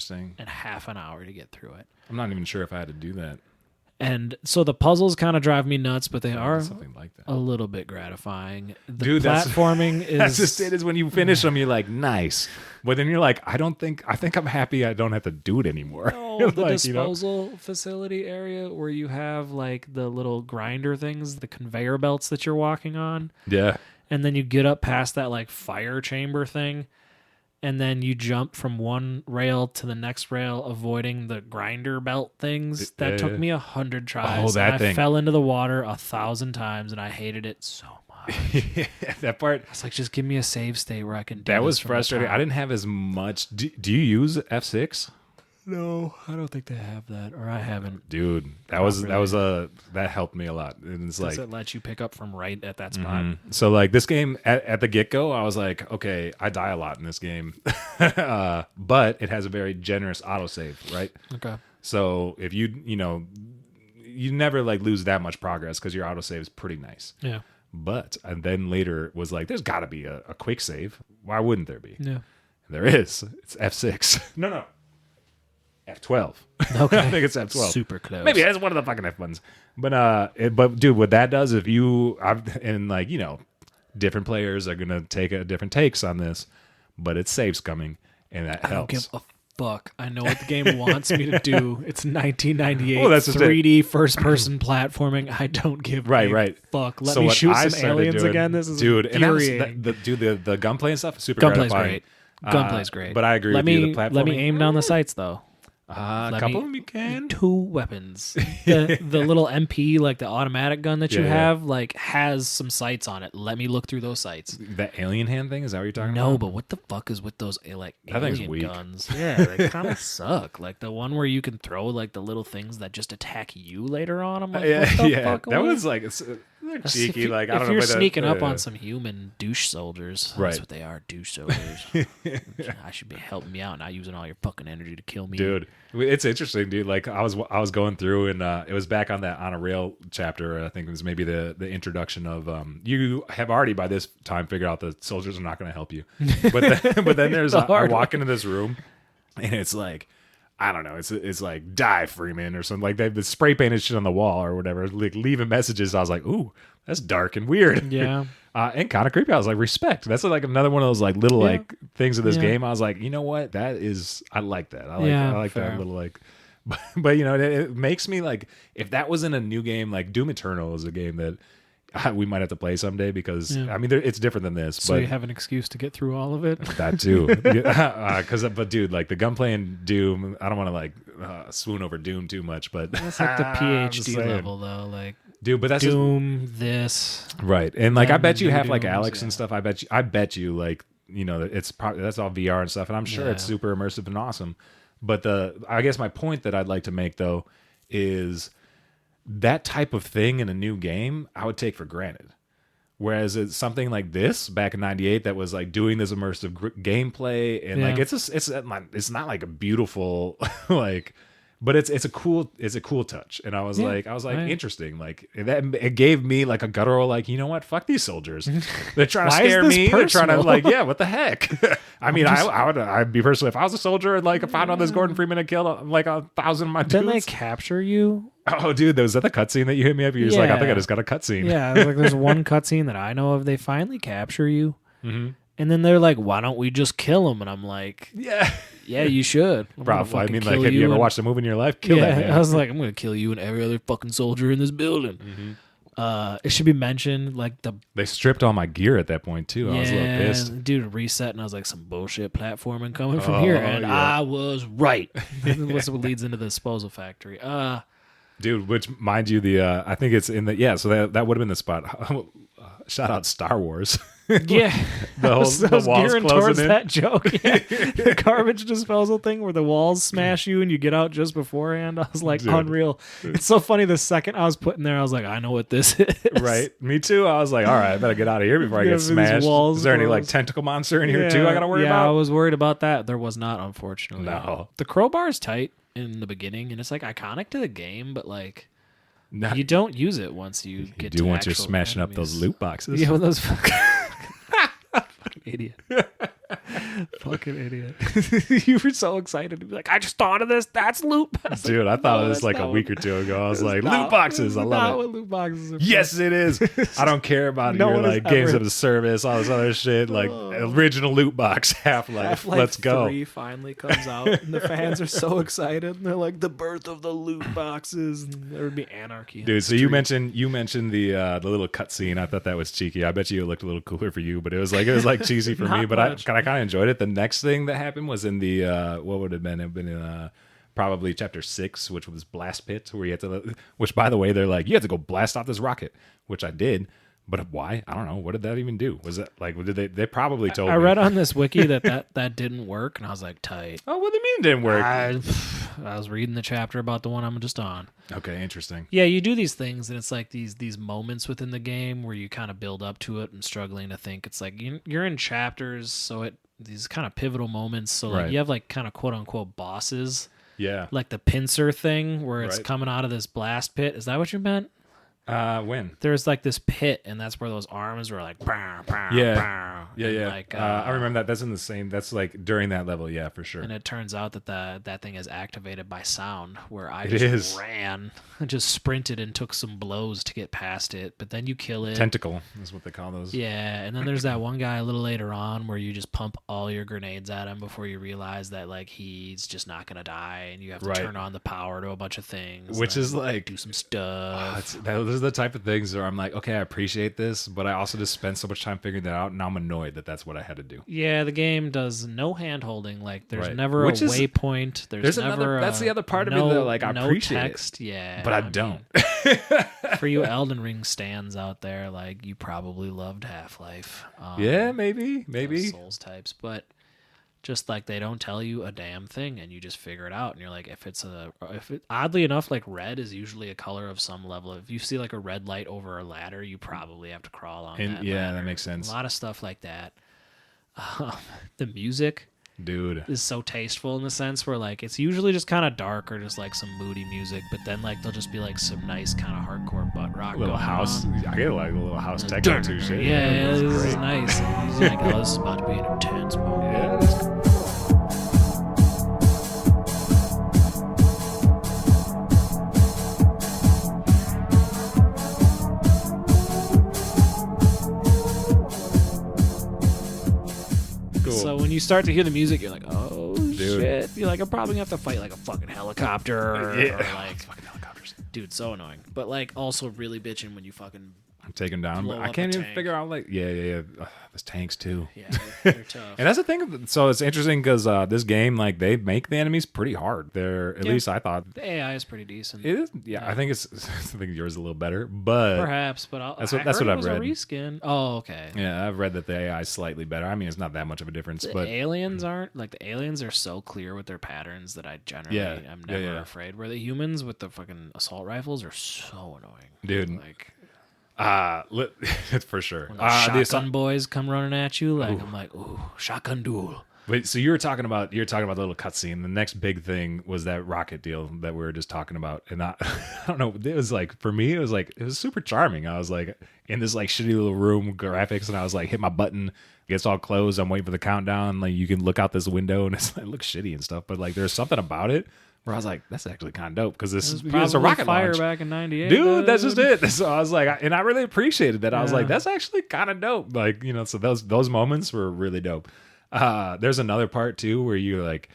half an hour to get through it. I'm not even sure if I had to do that. And so the puzzles kind of drive me nuts, but they are something like that. A little bit gratifying. The dude, platforming is... That's just it, is when you finish them, you're like, nice. But then you're like, I think I'm happy I don't have to do it anymore. No, the disposal facility area where you have like the little grinder things, the conveyor belts that you're walking on. Yeah. And then you get up past that like fire chamber thing. And then you jump from one rail to the next rail, avoiding the grinder belt things. That took me 100 tries. Oh, that thing. I fell into the water 1,000 times, and I hated it so much. That part. It's like, just give me a save state where I can do That this was from the frustrating. top. I didn't have as much. Do you use F6? No, I don't think they have that, or I haven't. Dude, that helped me a lot. And it's Does like, it let you pick up from right at that spot? so like this game at the get-go, I was like, okay, I die a lot in this game. But it has a very generous autosave, right? Okay. So if you never like lose that much progress because your autosave is pretty nice. Yeah. But and then later was like, there's got to be a quick save. Why wouldn't there be? Yeah. There is. It's F6. No. F12. Okay. I think it's F12. Super close. Maybe that's one of the fucking F ones. But dude, what that does if different players are gonna take different takes on this, but it's saves coming, and that helps. I don't give a fuck. I know what the game wants me to do. It's 1998 Well, that's just 3D first-person platforming. I don't give a fuck. Let me shoot some aliens again. This is infuriating. The gunplay and stuff is super Gunplay's gratifying. great. Gunplay's great. But I agree with you. The platforming. Let me aim down the sights though. A couple of them you can. 2 weapons. The little MP, like the automatic gun that you have, like has some sights on it. Let me look through those sights. That alien hand thing, is that what you're talking about? No, but what the fuck is with those like That thing's alien weak. guns? Yeah, they kind of suck. Like the one where you can throw like the little things that just attack you later on. I'm like, what the fuck? That was like they're cheeky. Like I don't know if you're sneaking up on some human douche soldiers, Right. that's what they are, douche soldiers. I should be helping me out, not using all your fucking energy to kill me, dude. It's interesting, dude. Like I was going through, and it was back on that on a rail chapter. I think it was maybe the introduction of you have already by this time figured out the soldiers are not going to help you, but then there's I walk into this room, and it's like, I don't know, it's like die Freeman or something, like they've spray painted shit on the wall or whatever, like leaving messages. I was like, ooh, that's dark and weird. Yeah. And kind of creepy. I was like, respect. That's like another one of those like little like things of this game. I was like, you know what? I like that. I like fair. that little like, but it makes me like, if that was in a new game, like Doom Eternal is a game that we might have to play someday because I mean, it's different than this. So but you have an excuse to get through all of it. that too. But dude, like the gunplay in Doom, I don't want to like swoon over Doom too much, but That's like the PhD level though. Like, dude, but that's Doom, this right. And like, I bet you New have like Dooms, Alex and stuff. I bet you like, it's probably, that's all VR and stuff. And I'm sure it's super immersive and awesome. But I guess my point that I'd like to make though is that type of thing in a new game, I would take for granted. Whereas it's something like this back in '98 that was like doing this immersive gameplay and like it's not like a beautiful like, but it's a cool touch. And I was like interesting. Like it gave me like a guttural like, you know what? Fuck these soldiers. They're trying to scare me. They're trying to like, yeah, what the heck? I mean, I'd be personally, if I was a soldier and like I found out this Gordon Freeman had killed like 1,000 of my dudes. Didn't they capture you? Oh, dude, was that the cutscene that you hit me up? You're just like, I think I just got a cutscene. Yeah, like there's one cutscene that I know of. They finally capture you, and then they're like, "Why don't we just kill him?" And I'm like, yeah, you should. Probably. I mean, like, have you ever watched a movie in your life? Kill that man. I was like, I'm gonna kill you and every other fucking soldier in this building. It should be mentioned, like they stripped all my gear at that point too. I was a little pissed. Dude, reset, and I was like, some bullshit platforming coming from here, and I was right. That's what leads into the disposal factory. Dude, which mind you, I think it's in the so that would have been the spot. Shout out Star Wars. Yeah, the walls gearing towards in. that joke. Yeah. The garbage disposal thing where the walls smash you and you get out just beforehand. I was like, dude, unreal. It's so funny. The second I was putting there, I was like, I know what this is. Right, me too. I was like, all right, I better get out of here before I get smashed. Is there any like tentacle monster in here too? I gotta worry about. Yeah, I was worried about that. There was not, unfortunately. No, the crowbar is tight in the beginning, and it's like iconic to the game, but like. You don't use it once you get to once you're smashing enemies. up those loot boxes. Yeah, with those fucking idiot. Fucking idiot. You were so excited to be like, I just thought of this. That's loot boxes. Dude, I thought it was like a week or two ago. I was like, loot boxes. I love it. What loot boxes are yes, it is. I don't care about your like games of the service, all this other shit. Like original loot box, Half-Life. Let's go. 3 finally comes out, and the fans are so excited. And they're like, the birth of the loot boxes. And there would be anarchy. Dude, so you mentioned the little cutscene. I thought that was cheeky. I bet you it looked a little cooler for you, but it was like cheesy for me. But I kind of enjoyed it. The next thing that happened was in the what would have been in probably chapter 6, which was Blast Pit, where you had to. Which, by the way, they're like, you have to go blast off this rocket, which I did. But why? I don't know. What did that even do? Was that like? Did they probably told? I me. read on this wiki that didn't work, and I was like, tight. Oh, what do you mean it didn't work? I was reading the chapter about the one I'm just on. Okay, interesting. Yeah, you do these things, and it's like these moments within the game where you kind of build up to it and struggling to think. It's like you're in chapters, so these kind of pivotal moments. So like you have like kind of quote unquote bosses. Yeah. Like the pincer thing where it's coming out of this blast pit. Is that what you meant? When? There's like this pit, and that's where those arms were like, bah, bah, bah, yeah. Like, I remember that. That's in the same. That's like during that level. Yeah, for sure. And it turns out that that thing is activated by sound, where I ran, just sprinted and took some blows to get past it. But then you kill it. Tentacle is what they call those. Yeah, and then there's that one guy a little later on where you just pump all your grenades at him before you realize that like he's just not gonna die, and you have to turn on the power to a bunch of things, which is like do some stuff. Those are the type of things where I'm like, okay, I appreciate this, but I also just spent so much time figuring that out, and I'm annoyed that that's what I had to do. Yeah, the game does no hand holding. Like there's never a waypoint. There's never that's the other part of me that like I appreciate text. Yeah, but I don't. For you Elden Ring stands out there, like you probably loved Half-Life. Yeah, maybe Souls types, but just like they don't tell you a damn thing, and you just figure it out. And you're like, oddly enough, like red is usually a color of some level. If you see like a red light over a ladder, you probably have to crawl on that. Yeah, ladder. that makes sense. A lot of stuff like that. The music, dude, is so tasteful in the sense where like it's usually just kind of dark or just like some moody music, but then like there'll just be like some nice kind of hardcore butt rock, little house. I get like a little house techno too. Shit. Yeah, this is nice. And he's like, oh, this is about to be an intense moment. Yeah. So when you start to hear the music, you're like, oh, shit. You're like, I'm probably going to have to fight like a fucking helicopter. Or like, fucking helicopters. Dude, so annoying. But like also really bitching when you fucking take them down. But I can't even figure out like, yeah. There's tanks too. Yeah, they're tough. And that's the thing. So it's interesting because this game, like they make the enemies pretty hard. They're at least I thought the AI is pretty decent. It is. Yeah, I think I think yours is a little better, but perhaps. But that's what I've read. A reskin. Oh, okay. Yeah, I've read that the AI is slightly better. I mean, it's not that much of a difference. But aliens aren't like the aliens are so clear with their patterns that I generally I'm never afraid. Where the humans with the fucking assault rifles are so annoying, dude. Like. For sure. When the shotgun boys come running at you, like I'm like, ooh, shotgun duel. Wait, so you were talking about the little cutscene. The next big thing was that rocket deal that we were just talking about, and I don't know. It was like for me, it was super charming. I was like in this like shitty little room graphics, and I was like hit my button, gets all closed. I'm waiting for the countdown. Like you can look out this window, and it looks shitty and stuff. But like there's something about it. Where I was like, that's actually kind of dope because this is a rocket fire launch. Back in '98, dude. That's just it. So I was like, and I really appreciated that. I was like, that's actually kind of dope. Like so those moments were really dope. There's another part too where you're like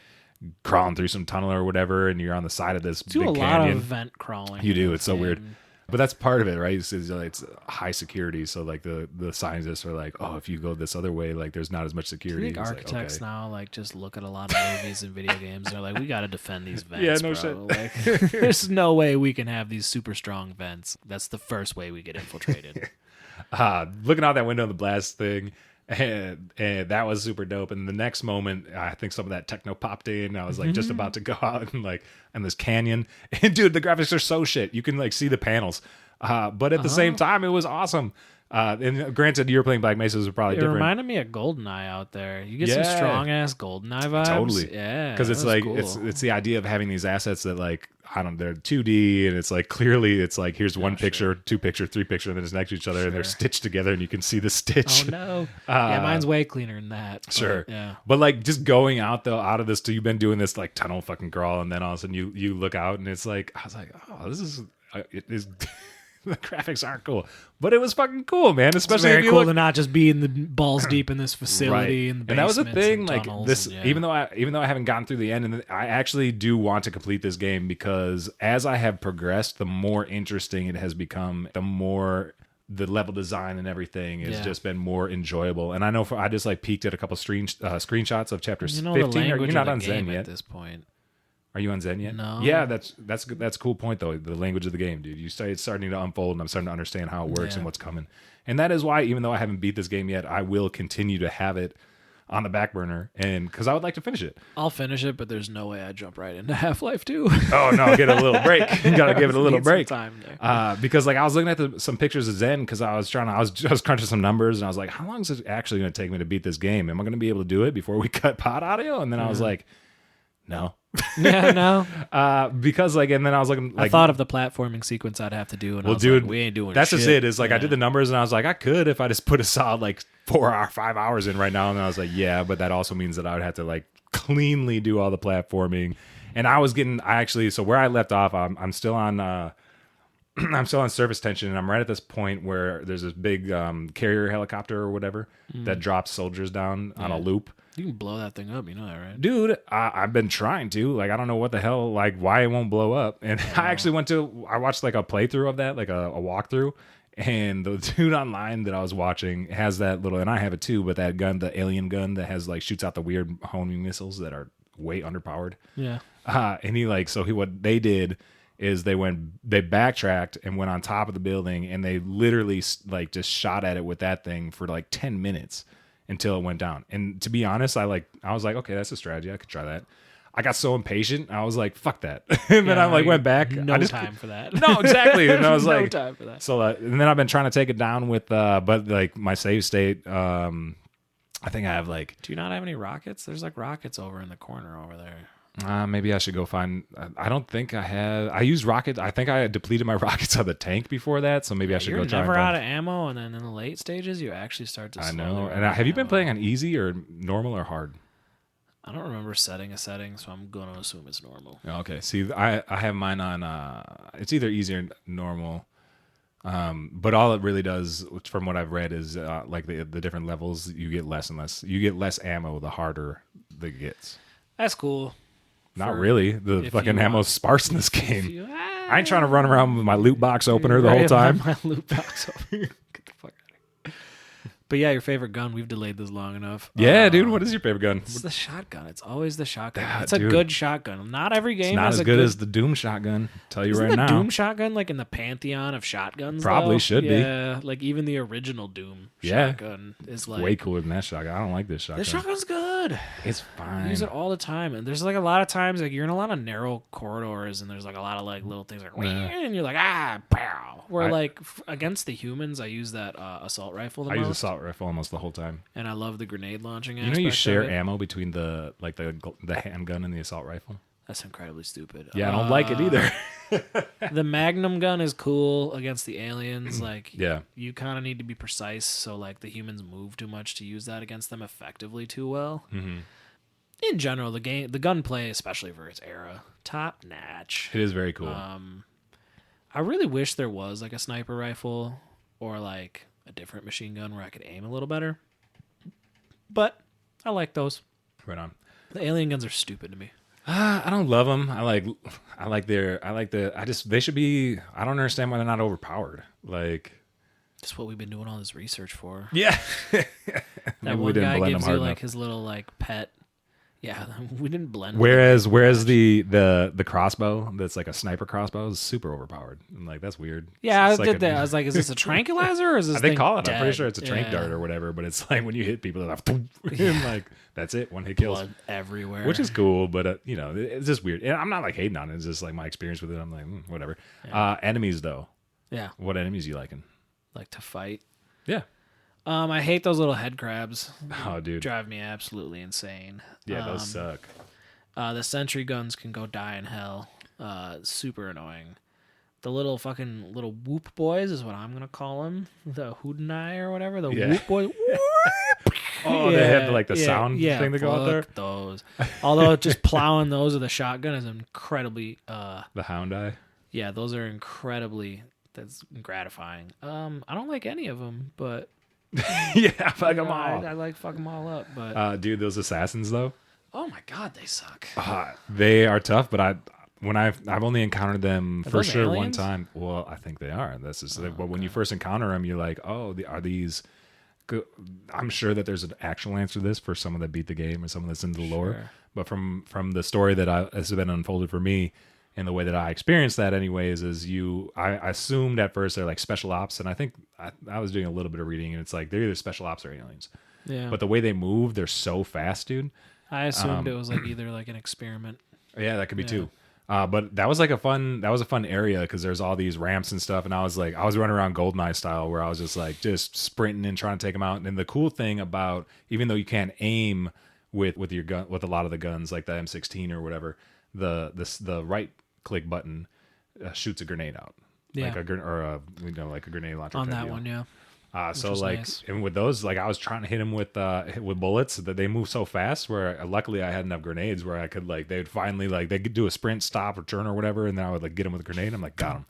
crawling through some tunnel or whatever, and you're on the side of this big canyon. A lot of vent crawling. You do. It's so weird. But that's part of it, right? It's high security, so like the scientists are like, oh, if you go this other way, like there's not as much security. I think architects now like just look at a lot of movies and video games. And they're like, we got to defend these vents. Yeah, no bro. shit. Like, there's no way we can have these super strong vents. That's the first way we get infiltrated. Looking out that window, the blast thing. And that was super dope. And the next moment, I think some of that techno popped in. I was like just about to go out and like in this canyon. And dude, the graphics are so shit. You can like see the panels. But at the same time, it was awesome. And granted, you're playing Black Mesa, was probably different. It reminded me of GoldenEye out there. You get some strong ass GoldenEye vibes. Totally. Yeah. Because it's like cool. it's the idea of having these assets that like they're 2D, and it's like clearly it's like here's one picture, two picture, three picture, and then it's next to each other, and they're stitched together, and you can see the stitch. Oh no! Yeah, mine's way cleaner than that. Sure. Yeah. But like just going out of this, you've been doing this like tunnel fucking crawl, and then all of a sudden you look out, and it's like I was like, oh, this is it is. The graphics aren't cool, but it was fucking cool, man. Especially it's very if you cool look to not just be in the balls deep in this facility, right. And that was the thing. Like this, and, even though I haven't gotten through the end, and I actually do want to complete this game because as I have progressed, the more interesting it has become. The more the level design and everything has just been more enjoyable. And I know I just like peeked at a couple screenshots of chapters 15. The language You're not of on the Zen game yet at this point. Are you on Zen yet? No. Yeah, that's good. That's a cool point though. The language of the game, dude. It's starting to unfold, and I'm starting to understand how it works and what's coming. And that is why, even though I haven't beat this game yet, I will continue to have it on the back burner, and because I would like to finish it. I'll finish it, but there's no way I jump right into Half-Life 2. Oh no, get a little break. You gotta give it a little break. Time there. Because like I was looking at some pictures of Zen because I was just crunching some numbers, and I was like, how long is it actually going to take me to beat this game? Am I going to be able to do it before we cut pod audio? And then I was like, no. Yeah, no. Because like, and then I was looking. Like, I thought of the platforming sequence I'd have to do, and well, I was dude, like, we ain't doing. That's shit. just it. Is like I did the numbers, and I was like, I could if I just put a solid like 5 hours in right now, and I was like, yeah, but that also means that I would have to like cleanly do all the platforming, and so where I left off, I'm still on. I'm still on surface tension, and I'm right at this point where there's this big carrier helicopter or whatever that drops soldiers down on a loop. You can blow that thing up, you know that, right? Dude, I've been trying to. Like, I don't know what the hell, like, why it won't blow up. And I actually I watched, like, a playthrough of that, like, a walkthrough. And the dude online that I was watching has that little, and I have it too, but that gun, the alien gun that has, like, shoots out the weird homing missiles that are way underpowered. Yeah. And what they did is they backtracked and went on top of the building, and they literally, like, just shot at it with that thing for, like, 10 minutes. Until it went down. And to be honest, I was like, okay, that's a strategy. I could try that. I got so impatient. I was like, fuck that. And then I like went back. Time for that. No, exactly. And I was like, no time for that. So, and then I've been trying to take it down with, but like my save state, I think I have like. Do you not have any rockets? There's like rockets over in the corner over there. Maybe I should go find. I don't think I have. I used rockets. I think I depleted my rockets on the tank before that, so maybe I should go try. You're never out of ammo, and then in the late stages, you actually start to. I know. And have you been playing on easy or normal or hard? I don't remember setting a setting, so I'm going to assume it's normal. Okay. See, I have mine on. It's either easy or normal. But all it really does, from what I've read, is like the different levels, you get less and less. You get less ammo the harder it gets. That's cool. Not really. The fucking ammo's sparse in this game. I ain't trying to run around with my loot box opener the whole time. My loot box opener. Get the fuck out of here. But yeah, your favorite gun. We've delayed this long enough. Yeah, dude. What is your favorite gun? It's the shotgun. It's always the shotgun. It's a good shotgun. Not every game it's not has as good as the Doom shotgun. Tell you right now. Isn't the Doom shotgun like in the pantheon of shotguns? Probably should be. Yeah, like even the original Doom shotgun is like way cooler than that shotgun. I don't like this shotgun. This shotgun's good. It's fine. I use it all the time, and there's like a lot of times like you're in a lot of narrow corridors, and there's like a lot of like little things like, and you're like pow. Where like against the humans, I use that assault rifle the most. I use assault rifle almost the whole time. And I love the grenade launching. You know, you share ammo between the handgun and the assault rifle. That's incredibly stupid. Yeah, I don't like it either. The Magnum gun is cool against the aliens. Like, yeah, you kind of need to be precise, so like the humans move too much to use that against them effectively too well. Mm-hmm. In general, the gunplay, especially for its era, top notch. It is very cool. I really wish there was like a sniper rifle or like a different machine gun where I could aim a little better. But I like those. Right on. The alien guns are stupid to me. I don't love them. They should be. I don't understand why they're not overpowered. Like, that's what we've been doing all this research for. Yeah. That one guy gives you like his little like pet. Yeah, we didn't blend. Whereas the crossbow that's like a sniper crossbow is super overpowered. And like that's weird. Yeah, I did that. I was like, is this a tranquilizer or is this? They call it. Dead? I'm pretty sure it's a trank dart or whatever. But it's like when you hit people, they're like, and like that's it. One hit kills. Blood everywhere, which is cool. But you know, it's just weird. And I'm not like hating on it. It's just like my experience with it. I'm like whatever. Yeah. Enemies though. Yeah. What enemies you liking? Like to fight. Yeah. I hate those little head crabs. Oh, dude. Drive me absolutely insane. Yeah, those suck. The sentry guns can go die in hell. Super annoying. The little whoop boys is what I'm going to call them. The Hootenai or whatever. The whoop boys. Oh, they have like the sound thing to go out there? Those. Although just plowing those with a shotgun is incredibly... the hound eye? Yeah, those are incredibly... That's gratifying. I don't like any of them, but... Yeah, fuck them all. I like fuck them all up, but dude, those assassins though. Oh my god, they suck. They are tough, but I've only encountered them for sure aliens? one time. Well, I think they are. That's just. But when you first encounter them, you're like, oh, are these I'm sure that there's an actual answer to this for someone that beat the game or someone that's into the lore. Sure. But from the story that has been unfolded for me and the way that I experienced that anyways is I assumed at first they're like special ops. And I think I was doing a little bit of reading and it's like they're either special ops or aliens. Yeah. But the way they move, they're so fast, dude. I assumed it was like either like an experiment. Yeah, that could be too. But that was a fun area because there's all these ramps and stuff, and I was running around GoldenEye style where I was just sprinting and trying to take them out. And the cool thing about, even though you can't aim with your gun with a lot of the guns like the M16 or whatever, the right click button shoots a grenade out, like a grenade launcher on that deal. one, yeah. So like, nice. and with those, like I was trying to hit him with bullets that they move so fast. Where luckily I had enough grenades where I could like they'd finally like they could do a sprint, stop, or turn or whatever, and then I would like get him with a grenade. I'm like, got him.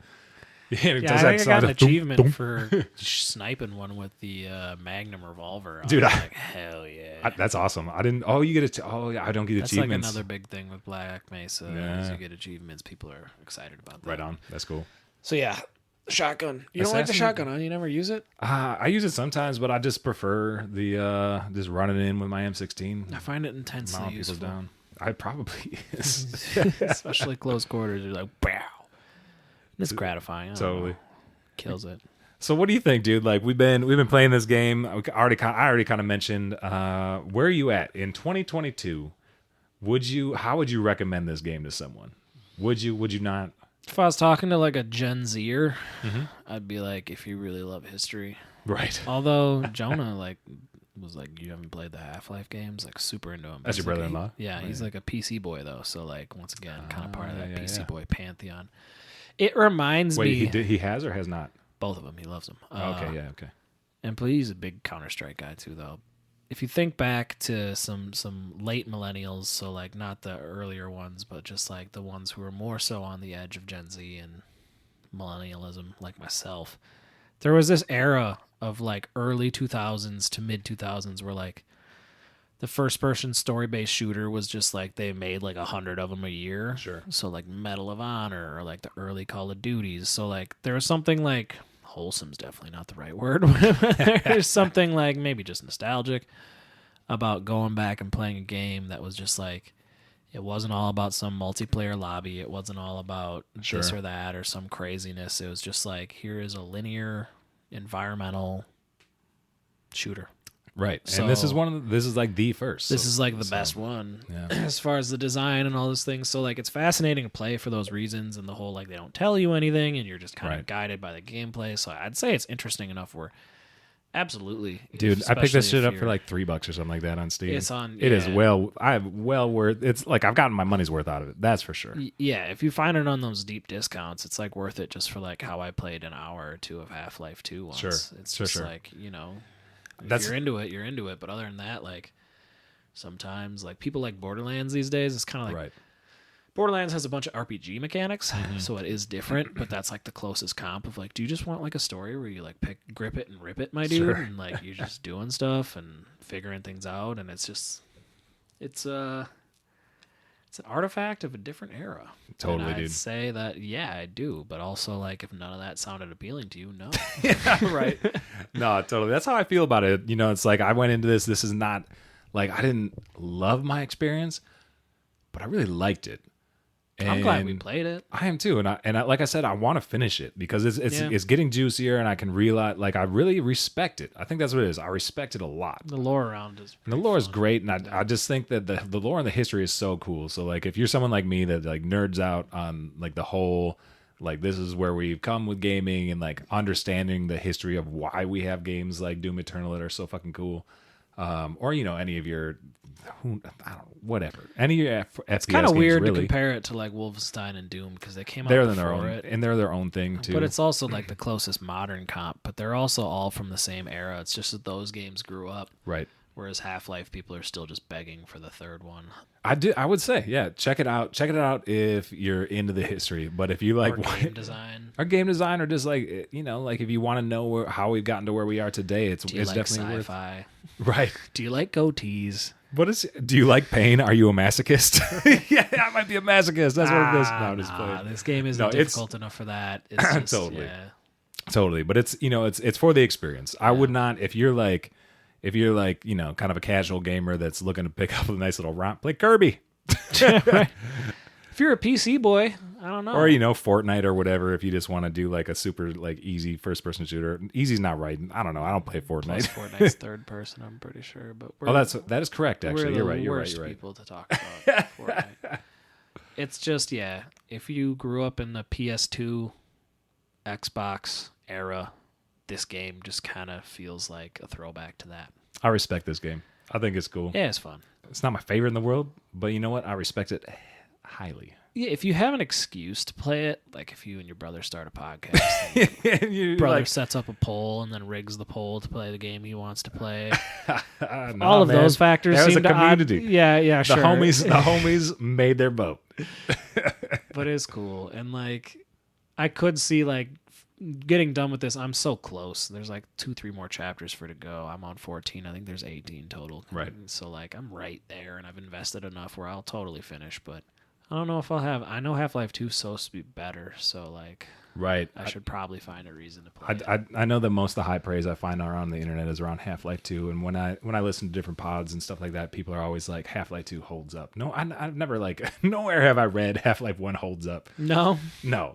Yeah, I think I got an achievement for sniping one with the Magnum revolver. Dude, like, hell yeah, that's awesome. I didn't. Oh, you get it. Oh, yeah, I don't get that's achievements. like another big thing with Black Mesa. Is you get achievements. People are excited about that. Right on. That's cool. So yeah. Shotgun. You don't like the shotgun, huh? You never use it? I use it sometimes, but I just prefer the just running in with my M16. I find it intensely useful. Down. I probably is. Especially close quarters. You're like, wow. It's gratifying. Totally. Kills it. So what do you think, dude? Like we've been playing this game. I already kind of mentioned where are you at in 2022? How would you recommend this game to someone? Would you not? If I was talking to like a Gen Zer, I'd be like, if you really love history. Right. Although Jonah was like, you haven't played the Half-Life games, like super into them. That's your brother-in-law? Yeah, he's like a PC boy though. So like once again, kind of part of that PC boy pantheon. It reminds me. Wait, he has or has not? Both of them. He loves them. Okay. And he's a big Counter-Strike guy too, though. If you think back to some late millennials, so like not the earlier ones, but just like the ones who were more so on the edge of Gen Z and millennialism, like myself, there was this era of like early 2000s to mid 2000s where like the first person story based shooter was just like they made like 100 of them a year. Sure. So like Medal of Honor or like the early Call of Duties. So like there was something like wholesome's definitely not the right word. There's something like maybe just nostalgic about going back and playing a game that was just like, it wasn't all about some multiplayer lobby. It wasn't all about this or that or some craziness. It was just like, here is a linear environmental shooter. Right. So, and this is like the first. This is like the best one as far as the design and all those things. So like it's fascinating to play for those reasons and the whole like they don't tell you anything and you're just kind of guided by the gameplay. So I'd say it's interesting enough where absolutely. Dude, I picked this shit up for like $3 or something like that on Steam. It's on It is well worth. It's like I've gotten my money's worth out of it. That's for sure. Yeah, if you find it on those deep discounts, it's like worth it just for like how I played an hour or two of Half-Life 2 once. Sure. It's just like, you know, if you're into it. But other than that, like sometimes like people like Borderlands these days, it's kind of like Borderlands has a bunch of RPG mechanics, so it is different, but that's like the closest comp of like, do you just want like a story where you like grip it and rip it, my dude, and like you're just doing stuff and figuring things out, and it's just it's an artifact of a different era. Totally, and I'd dude. say that I do, but also like if none of that sounded appealing to you, no. Yeah, right. No, totally. That's how I feel about it. You know, it's like I went into this is not like I didn't love my experience, but I really liked it. And I'm glad we played it. I am too, and I like I said, I want to finish it because it's getting juicier, and I can realize like I really respect it. I think that's what it is. I respect it a lot. The lore around is and the lore is great, and I just think that the lore and the history is so cool. So like if you're someone like me that like nerds out on like the whole like this is where we've come with gaming and like understanding the history of why we have games like Doom Eternal that are so fucking cool, or you know any of your whatever. Any of your FPS it's kind of weird really. to compare it to like Wolfenstein and Doom because they came out they're before it. And they're their own thing too. But it's also like the closest modern comp, but they're also all from the same era. It's just that those games grew up. Right. Whereas Half-Life people are still just begging for the third one. I would say, yeah, check it out. Check it out if you're into the history. But if you like game design. Or game design, or just like, you know, like if you want to know how we've gotten to where we are today, it's like definitely sci-fi? Right. Do you like goatees? Do you like pain? Are you a masochist? Yeah, I might be a masochist. That's what it is. No, just playing. This game isn't difficult enough for that. It's just, totally. Totally. But it's, you know, it's for the experience. I would not, if you're like, if you're like, kind of a casual gamer that's looking to pick up a nice little romp, play Kirby. Right. If you're a PC boy, I don't know. Or, Fortnite or whatever, if you just want to do like a super like easy first-person shooter. Easy's not right. I don't know. I don't play Fortnite. Plus Fortnite's third person, I'm pretty sure. But that is correct, actually. You're right. You're right. People to talk about Fortnite. It's just, if you grew up in the PS2, Xbox era, this game just kind of feels like a throwback to that. I respect this game. I think it's cool. Yeah, it's fun. It's not my favorite in the world, but you know what? I respect it highly. Yeah, if you have an excuse to play it, like if you and your brother start a podcast, and your brother sets up a poll and then rigs the poll to play the game he wants to play. All of those factors seem to community. Yeah, sure. The homies made their vote. But it's cool, and like I could see like getting done with this. I'm so close. There's like 2-3 more chapters for to go. I'm on 14. I think there's 18 total. Right. So like I'm right there, and I've invested enough where I'll totally finish, but I don't know if I'll have. I know Half-Life 2 is supposed to be better, so like, right. I should probably find a reason to play it. I know that most of the high praise I find around the internet is around Half-Life 2, and when I listen to different pods and stuff like that, people are always like, Half-Life 2 holds up. No, I've never like nowhere have I read Half-Life 1 holds up. No,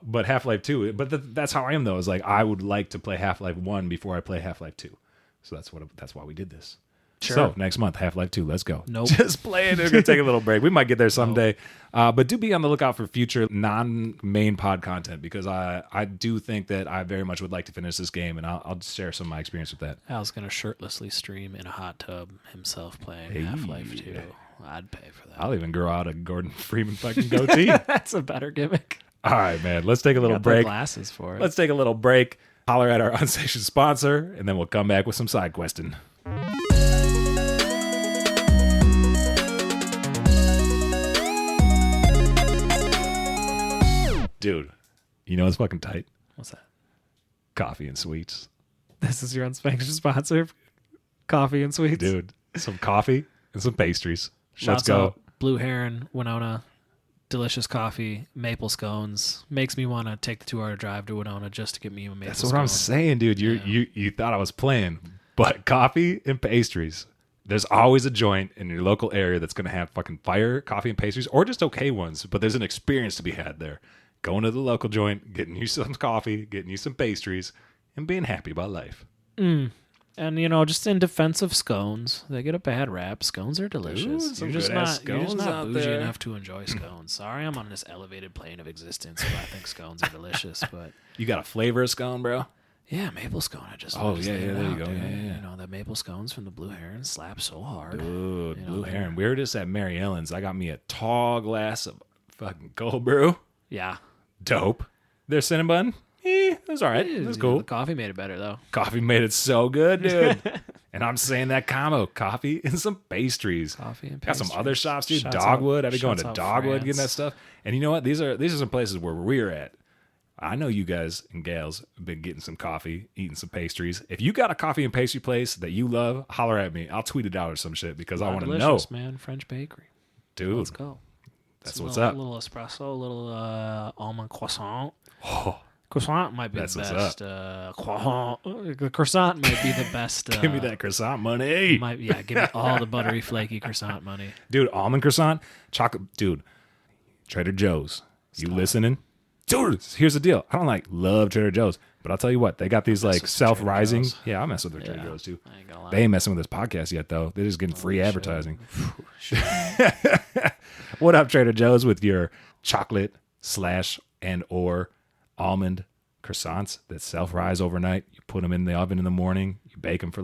but Half-Life 2. But that's how I am though. Is like I would like to play Half-Life 1 before I play Half-Life 2. So that's why we did this. Sure. So next month, Half-Life 2, let's go. Nope. Just play it. We're going to take a little break. We might get there someday. But do be on the lookout for future non-main pod content, because I do think that I very much would like to finish this game, and I'll share some of my experience with that. Al's going to shirtlessly stream in a hot tub himself playing Half-Life 2. I'd pay for that. I'll even grow out a Gordon Freeman fucking goatee. That's a better gimmick. All right, man. Let's take a little break. Glasses for it. Let's take a little break. Holler at our unsanctioned sponsor, and then we'll come back with some side questing. Dude, you know what's fucking tight? What's that? Coffee and sweets. This is your unsanctioned sponsor? Coffee and sweets? Dude, some coffee and some pastries. Let's go. Out, Blue Heron, Winona, delicious coffee, maple scones. Makes me want to take the 2-hour drive to Winona just to get me a maple scone. That's what I'm saying, dude. You thought I was playing, but coffee and pastries. There's always a joint in your local area that's going to have fucking fire coffee and pastries, or just okay ones, but there's an experience to be had there. Going to the local joint, getting you some coffee, getting you some pastries, and being happy about life. And, just in defense of scones, they get a bad rap. Scones are delicious. Ooh, you're just not bougie there. enough to enjoy scones. Sorry, I'm on this elevated plane of existence where I think scones are delicious. But you got a flavor of scone, bro? Yeah, maple scone. I just there you go. Dude. Yeah. That maple scones from the Blue Heron slap so hard. Dude, Blue Heron. We were just at Mary Ellen's. I got me a tall glass of fucking cold brew. Yeah. Dope. Their cinnamon, it was all right. It was cool. The coffee made it better, though. Coffee made it so good, dude. And I'm saying that combo, coffee and some pastries. Coffee and pastries. Got some other shops, dude. Dogwood. I've been going to Dogwood getting that stuff. And you know what? These are some places where we're at. I know you guys and gals have been getting some coffee, eating some pastries. If you got a coffee and pastry place that you love, holler at me. I'll tweet it out or some shit because I want to know. Man. French bakery. Dude. Let's go. That's what's up. A little espresso, a little almond croissant. Croissant might be the best. The croissant might be the best. Give me that croissant money. Give me all the buttery, flaky croissant money. Dude, almond croissant, chocolate. Dude, Trader Joe's. You listening? Dude, here's the deal. I don't love Trader Joe's, but I'll tell you what, they got these self-rising. Yeah, I mess with their Trader Joe's too. I ain't gonna lie. They ain't messing with this podcast yet though. They're just getting free advertising. What up, Trader Joe's, with your chocolate / and or almond croissants that self-rise overnight? You put them in the oven in the morning. You bake them for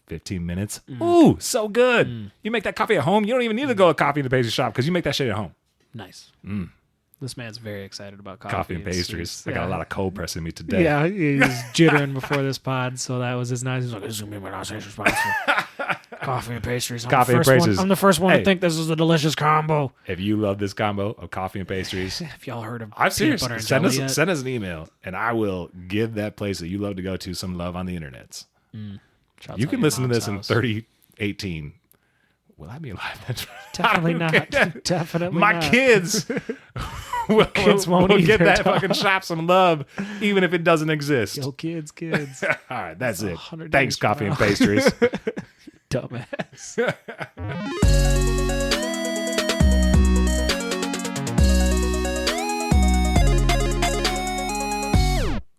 15 minutes. Ooh, so good. You make that coffee at home. You don't even need to go to a coffee in the pastry shop because you make that shit at home. Nice. This man's very excited about coffee and pastries. I got a lot of cold press in me today. Yeah, he was jittering before this pod, so that was his nice. He's like, this is going to be my last sponsor. Coffee and pastries. I'm the first one to think this is a delicious combo. If you love this combo of coffee and pastries. If y'all heard of I'm serious. Butter and send jelly us an email, and I will give that place that you love to go to some love on the internets. You can listen to this in 3018. Will I be alive? Definitely not. Definitely My not. kids will get that dog. fucking shop some love, even if it doesn't exist. Yo, kids. All right, that's it. 100 Thanks, days from coffee and now. pastries. dumbass.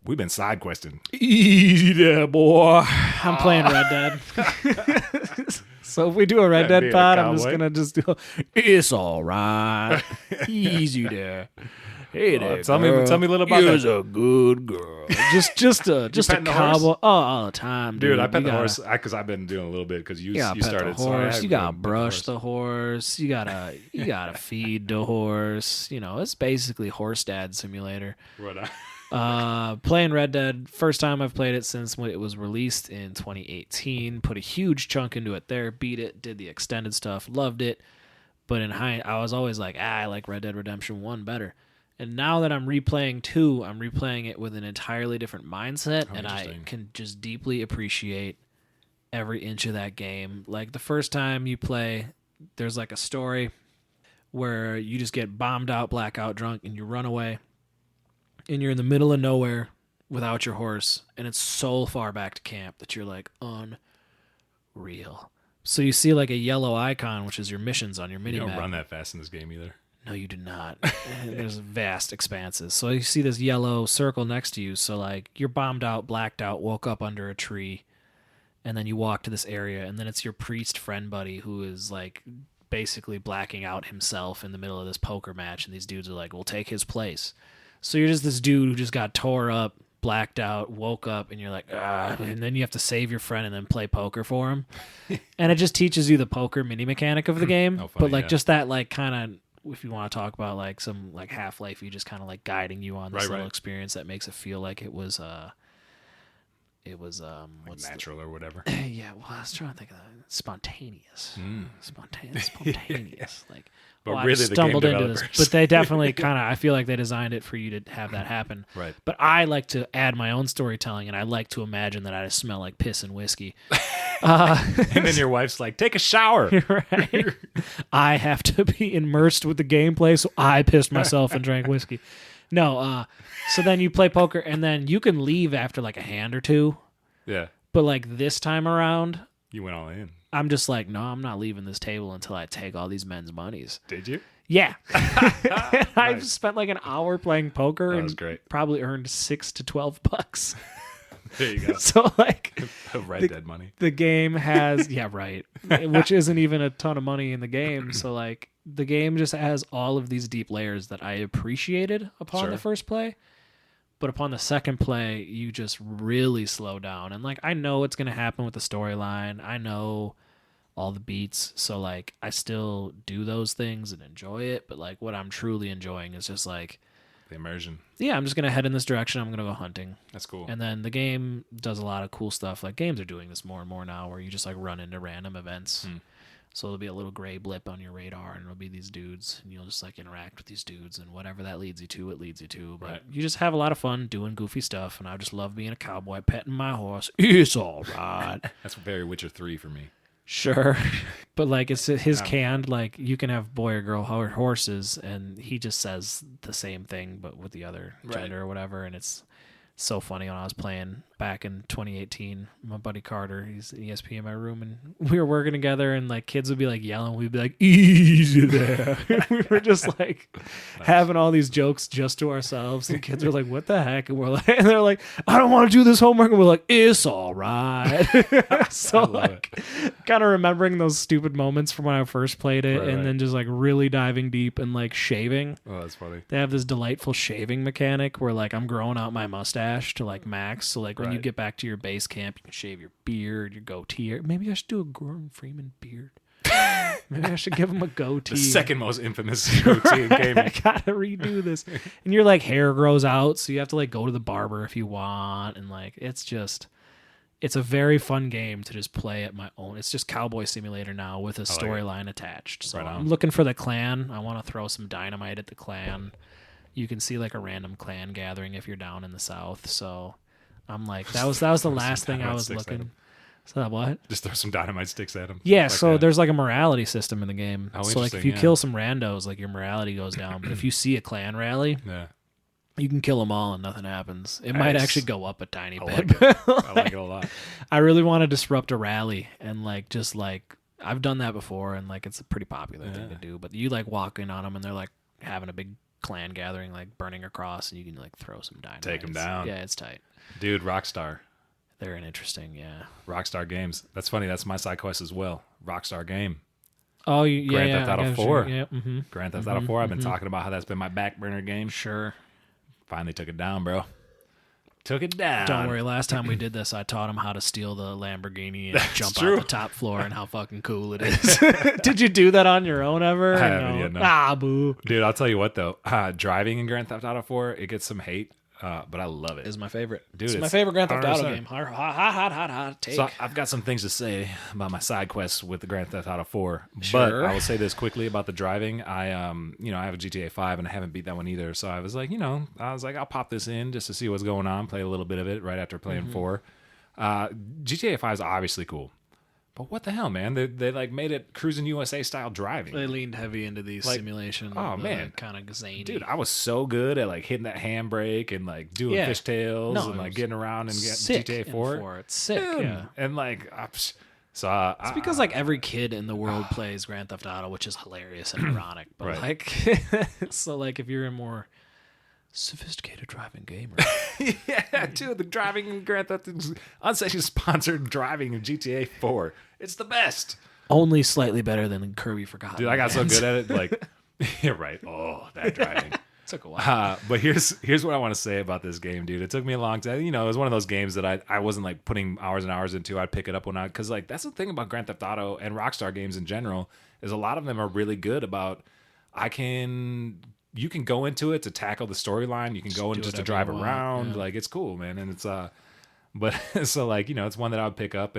We've been side questing. Easy there, boy. I'm playing Red Dead. So if we do a Red Dead pod, I'm just gonna do. It's all right. Easy there. Hey there, tell me a little about that. You're a good girl. Just a cowboy. Oh, all the time, dude. I pet the horse because I've been doing a little bit because you started. The horse. You gotta brush the horse. You gotta feed the horse. You know, it's basically horse dad simulator. Right. Playing Red Dead, first time I've played it since when it was released in 2018. Put a huge chunk into it there, beat it, did the extended stuff, loved it. But I was always like, I like Red Dead Redemption 1 better. And now that I'm replaying 2, I'm replaying it with an entirely different mindset, and I can just deeply appreciate every inch of that game. Like the first time you play, there's like a story where you just get bombed out, blackout drunk, and you run away. And you're in the middle of nowhere without your horse, and it's so far back to camp that you're like, unreal. So you see like a yellow icon, which is your missions on your minimap. You don't run that fast in this game either. No, you do not. There's vast expanses. So you see this yellow circle next to you. So like you're bombed out, blacked out, woke up under a tree, and then you walk to this area, and then it's your priest friend buddy who is like basically blacking out himself in the middle of this poker match, and these dudes are like, we'll take his place. So you're just this dude who just got tore up, blacked out, woke up, and you're like, and then you have to save your friend and then play poker for him. And it just teaches you the poker mini mechanic of the game. Funny, but like just that like kind of, if you want to talk about like some like Half-Life, you just kind of like guiding you on this little experience that makes it feel like it was like natural or whatever. Yeah, well, I was trying to think of that. Spontaneous. Spontaneous. Like, but really I stumbled into this. But they definitely kind of, I feel like they designed it for you to have that happen. Right. But I like to add my own storytelling, and I like to imagine that I smell like piss and whiskey. And then your wife's like, take a shower. Right. I have to be immersed with the gameplay, so I pissed myself and drank whiskey. No, so then you play poker, and then you can leave after like a hand or two. Yeah. But like this time around, you went all in. I'm just like, no, I'm not leaving this table until I take all these men's monies. Did you? Yeah. I've spent like an hour playing poker that was and great. Probably earned $6 to $12. There you go. So like Red Dead money. The game has which isn't even a ton of money in the game. So like the game just has all of these deep layers that I appreciated upon the first play. But upon the second play, you just really slow down. And like I know what's gonna happen with the storyline. I know all the beats. So like I still do those things and enjoy it. But like what I'm truly enjoying is just like the immersion. Yeah, I'm just gonna head in this direction. I'm gonna go hunting. That's cool. And then the game does a lot of cool stuff. Like games are doing this more and more now, where you just like run into random events. So there'll be a little gray blip on your radar, and it'll be these dudes, and you'll just like interact with these dudes, and whatever that leads you to, it leads you to. But you just have a lot of fun doing goofy stuff, and I just love being a cowboy, petting my horse. It's all right. That's very Witcher 3 for me. Sure. But like it's his canned, like you can have boy or girl horses, and he just says the same thing but with the other gender or whatever, and it's so funny. When I was playing back in 2018, my buddy Carter, he's an ESP in my room, and we were working together, and like kids would be like yelling, we'd be like, easy there. We were just like having all these jokes just to ourselves, and kids are like, what the heck? And we're like, and they're like, I don't want to do this homework, and we're like, it's all right. So like kind of remembering those stupid moments from when I first played it, and then just like really diving deep and like shaving. Oh, that's funny. They have this delightful shaving mechanic where like I'm growing out my mustache to like max, so like when you get back to your base camp, you can shave your beard, your goatee. Maybe I should do a Gordon Freeman beard. Maybe I should give him a goatee. The second most infamous goatee in gaming. I gotta redo this. And your like hair grows out, so you have to like go to the barber if you want, and like it's a very fun game to just play at my own. It's just Cowboy Simulator now with a storyline attached. So I'm looking for the clan. I want to throw some dynamite at the clan. You can see like a random clan gathering if you're down in the south. So I'm like, that was the last thing I was looking. So that what? Just throw some dynamite sticks at him. Yeah, like so there's like a morality system in the game. Oh, so like if you kill some randos, like your morality goes down. But if you see a clan rally, You can kill them all and nothing happens. It might actually go up a tiny bit. Like it. I like it a lot. I really want to disrupt a rally and I've done that before and it's a pretty popular thing to do. But you walk in on them and they're having a big clan gathering, burning across, and you can throw some dynamite. Take them down. Yeah, it's tight. Dude, Rockstar. They're an interesting, Rockstar games. That's funny. That's my side quest as well. Rockstar game. Oh, yeah. Grand Theft Auto 4. Yeah. Mm-hmm. Grand Theft Auto 4. I've been talking about how that's been my back burner game. Sure. Finally took it down, bro. Took it down. Don't worry. Last time we did this, I taught him how to steal the Lamborghini and jump out the top floor and how fucking cool it is. Did you do that on your own ever? I haven't yet, no. Ah, boo. Dude, I'll tell you what, though. Driving in Grand Theft Auto 4, it gets some hate, but I love it. It's my favorite. Dude, it's my favorite Grand Theft 100%. Auto game. Hot take. So I've got some things to say about my side quests with the Grand Theft Auto 4. Sure. But I will say this quickly about the driving. I have a GTA 5 and I haven't beat that one either. So I was like, I'll pop this in just to see what's going on, play a little bit of it right after playing 4. GTA 5 is obviously cool. But what the hell, man? They made it Cruising USA style driving. They leaned heavy into these simulation. Oh, man. Kind of zany. Dude, I was so good at hitting that handbrake and doing fishtails and getting around and getting GTA 4. It's sick. Dude. Yeah. And It's because every kid in the world plays Grand Theft Auto, which is hilarious and ironic. But right. so if you're a more sophisticated driving gamer. Yeah, dude, the driving in Grand Theft is Unsation sponsored driving in GTA 4. It's the best. Only slightly better than Kirby Forgotten. Dude, I got so good at it. You're right. Oh, that driving. Took a while. But here's what I want to say about this game, dude. It took me a long time. It was one of those games that I wasn't putting hours and hours into. I'd pick it up when because that's the thing about Grand Theft Auto and Rockstar games in general is a lot of them are really good about you can go into it to tackle the storyline. You can go in just to drive around. Yeah. It's cool, man. And it's but so it's one that I would pick up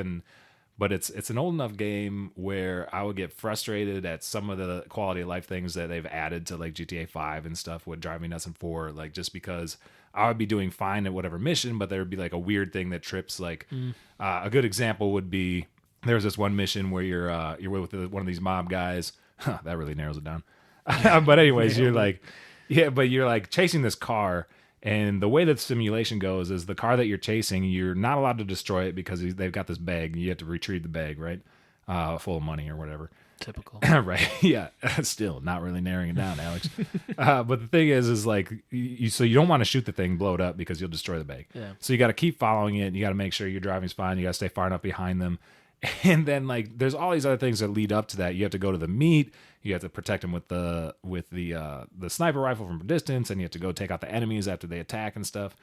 but it's an old enough game where I would get frustrated at some of the quality of life things that they've added to GTA 5 and stuff with driving us in 4, just because I would be doing fine at whatever mission, but there would be a weird thing that trips. A good example would be there's this one mission where you're with one of these mob guys. That really narrows it down. But anyways, you're chasing this car, and the way that simulation goes is the car that you're chasing, you're not allowed to destroy it because they've got this bag, and you have to retrieve the bag, right? Full of money or whatever. Typical. Right. Yeah. Still not really narrowing it down, Alex. But the thing is so you don't want to shoot the thing, blow it up because you'll destroy the bag. Yeah. So you got to keep following it, and you got to make sure your driving's fine. You got to stay far enough behind them. And then there's all these other things that lead up to that. You have to go to the meet. You have to protect them with the sniper rifle from a distance, and you have to go take out the enemies after they attack and stuff.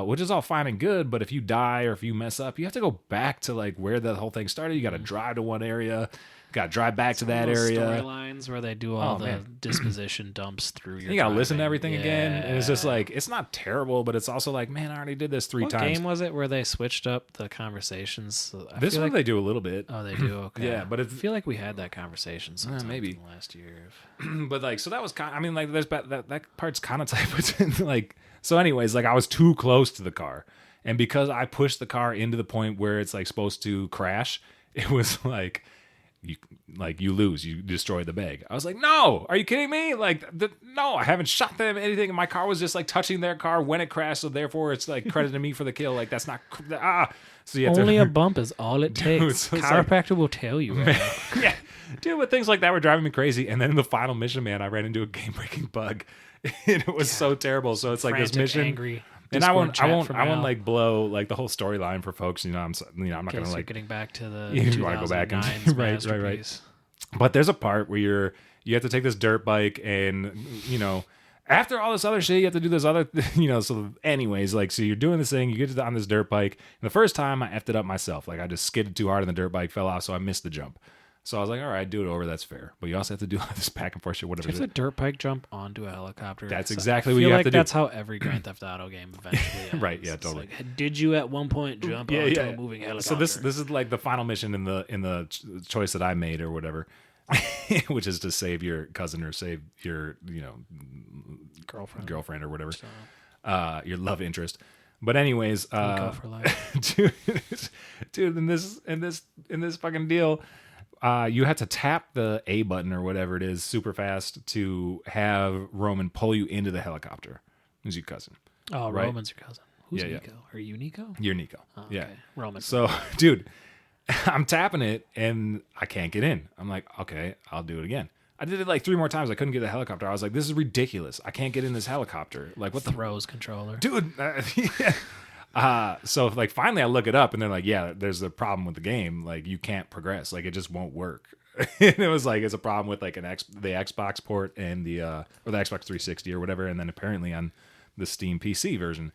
Which is all fine and good, but if you die or if you mess up, you have to go back to where the whole thing started. You got to drive to one area, got to drive back to that area. Storylines where they do all the disposition dumps through your. You got to listen to everything again, and it's just it's not terrible, but it's also man, I already did this 3 times. What game was it where they switched up the conversations? This one they do a little bit. Oh, they do. Okay. Yeah, but I feel like we had that conversation sometime maybe last year. But so that was kind. There's that part's kind of type. So anyways, I was too close to the car, and because I pushed the car into the point where it's supposed to crash, it was you lose, you destroy the bag. I was like, no, are you kidding me? No, I haven't shot them anything, and my car was just touching their car when it crashed, so therefore it's credited me for the kill. That's not So you have only a bump is all it takes. So chiropractor will tell you. Right? Yeah, dude, but things like that were driving me crazy. And then in the final mission, man, I ran into a game-breaking bug. And it was so terrible. So it's frantic, this mission, angry, and I won't blow the whole storyline for folks. I'm not gonna getting back to the. You want to go back and right. But there's a part where you have to take this dirt bike, and after all this other shit, you have to do this other, So anyways, so you're doing this thing, you get on this dirt bike. And the first time I effed it up myself, I just skidded too hard on the dirt bike, fell off, so I missed the jump. So I was like, all right, do it over. That's fair. But you also have to do all this back and forth shit, whatever. You have to dirt bike jump onto a helicopter. That's exactly what you have to do. That's how every Grand Theft Auto game eventually ends. Right, yeah, totally. Did you at one point jump onto a moving helicopter? So this is the final mission in the choice that I made or whatever, which is to save your cousin or save your girlfriend or whatever, your love interest. But anyways, go for life. dude, in this fucking deal. You have to tap the A button or whatever it is super fast to have Roman pull you into the helicopter. Who's your cousin? Oh, right? Roman's your cousin. Who's Nico? Are you Nico? You're Nico. Oh, yeah. Okay. Roman. So, dude, I'm tapping it and I can't get in. I'm like, okay, I'll do it again. I did it like 3 more times. I couldn't get the helicopter. I was like, this is ridiculous. I can't get in this helicopter. Like, what the throws controller, dude? So like finally I look it up and they're like, yeah, there's a problem with the game. Like you can't progress. Like it just won't work. And it was like it's a problem with like the Xbox port and the or the Xbox 360 or whatever. And then apparently on the Steam PC version.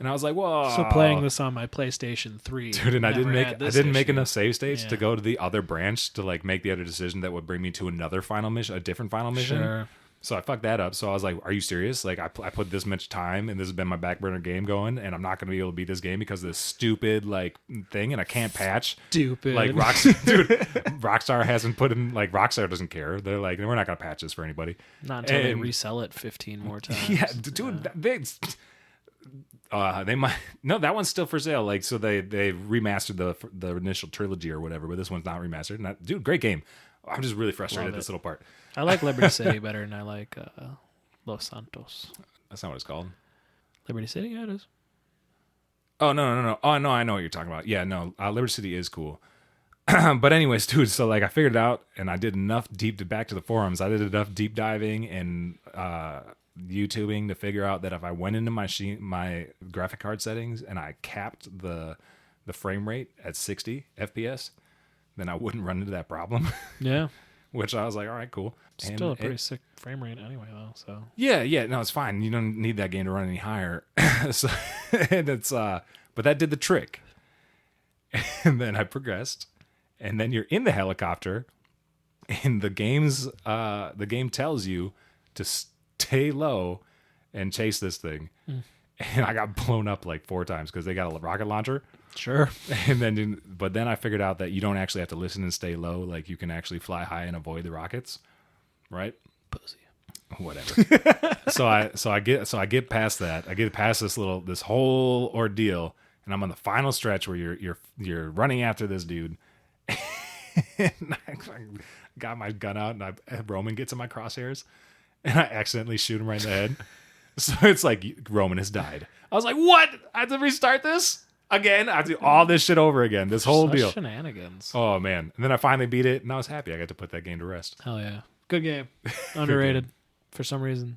And I was like, whoa. So playing this on my PlayStation 3, dude, and I didn't make enough save states Yeah. to go to the other branch to like make the other decision that would bring me to another final mission, a different final mission. Sure. So I fucked that up. So I was like, are you serious? Like I put this much time and this has been my back burner game going and I'm not going to be able to beat this game because of this stupid like thing and I can't patch. Stupid. Like Rockstar hasn't put in, like Rockstar doesn't care. They're like, we're not going to patch this for anybody. Not until they resell it 15 more times. Yeah, dude, they might. No, that one's still for sale. Like, so they remastered the initial trilogy or whatever, but this one's not remastered. And dude, great game. I'm just really frustrated at this little part. I like Liberty City better than I like Los Santos. That's not what it's called. Liberty City, yeah, it is. Oh no. Oh no, I know what you're talking about. Yeah, no, Liberty City is cool. But anyways, dude, so like I figured it out and I did enough back to the forums. I did enough deep diving and YouTubing to figure out that if I went into my graphic card settings and I capped the frame rate at 60 FPS, then I wouldn't run into that problem. Yeah. Which I was like, all right, cool. Still a pretty sick frame rate anyway, though. So yeah, no, it's fine. You don't need that game to run any higher. So and it's but that did the trick. And then I progressed, and then you're in the helicopter, and the game tells you to stay low and chase this thing. And I got blown up like 4 times because they got a rocket launcher. Sure. But then I figured out that you don't actually have to listen and stay low. Like you can actually fly high and avoid the rockets, right? Pussy. Whatever. So I get past that. I get past this whole ordeal, and I'm on the final stretch where you're running after this dude. And I got my gun out, and Roman gets in my crosshairs, and I accidentally shoot him right in the head. So it's like Roman has died. I was like, what? I have to restart this again? I have to do all this shit over again. This whole deal. Shenanigans. Oh, man. And then I finally beat it, and I was happy. I got to put that game to rest. Hell yeah. Good game. Underrated for some reason.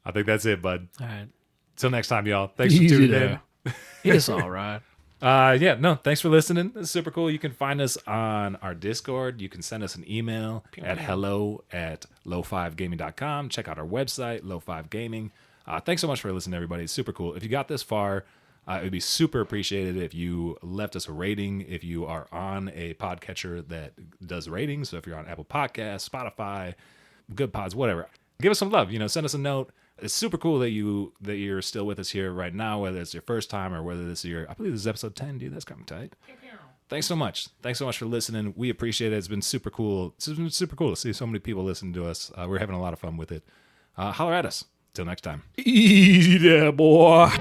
I think that's it, bud. All right. Till next time, y'all. Thanks for tuning in. It's all right. Thanks for listening. This is super cool. You can find us on our Discord. You can send us an email at hello@low5gaming.com. Check out our website, Low5Gaming. Thanks so much for listening, everybody. It's super cool. If you got this far, it would be super appreciated if you left us a rating. If you are on a podcatcher that does ratings, so if you're on Apple Podcasts, Spotify, Good Pods, whatever, give us some love. Send us a note. It's super cool that you're still with us here right now, whether it's your first time or whether this is I believe this is episode 10, dude. That's kind of tight. Thanks so much. Thanks so much for listening. We appreciate it. It's been super cool. It's been super cool to see so many people listen to us. We're having a lot of fun with it. Holler at us. Till next time. Easy there, boy.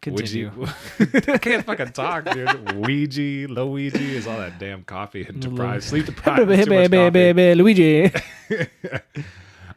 Continue. I can't fucking talk, dude. Luigi is all that damn coffee and sleep deprived. Luigi.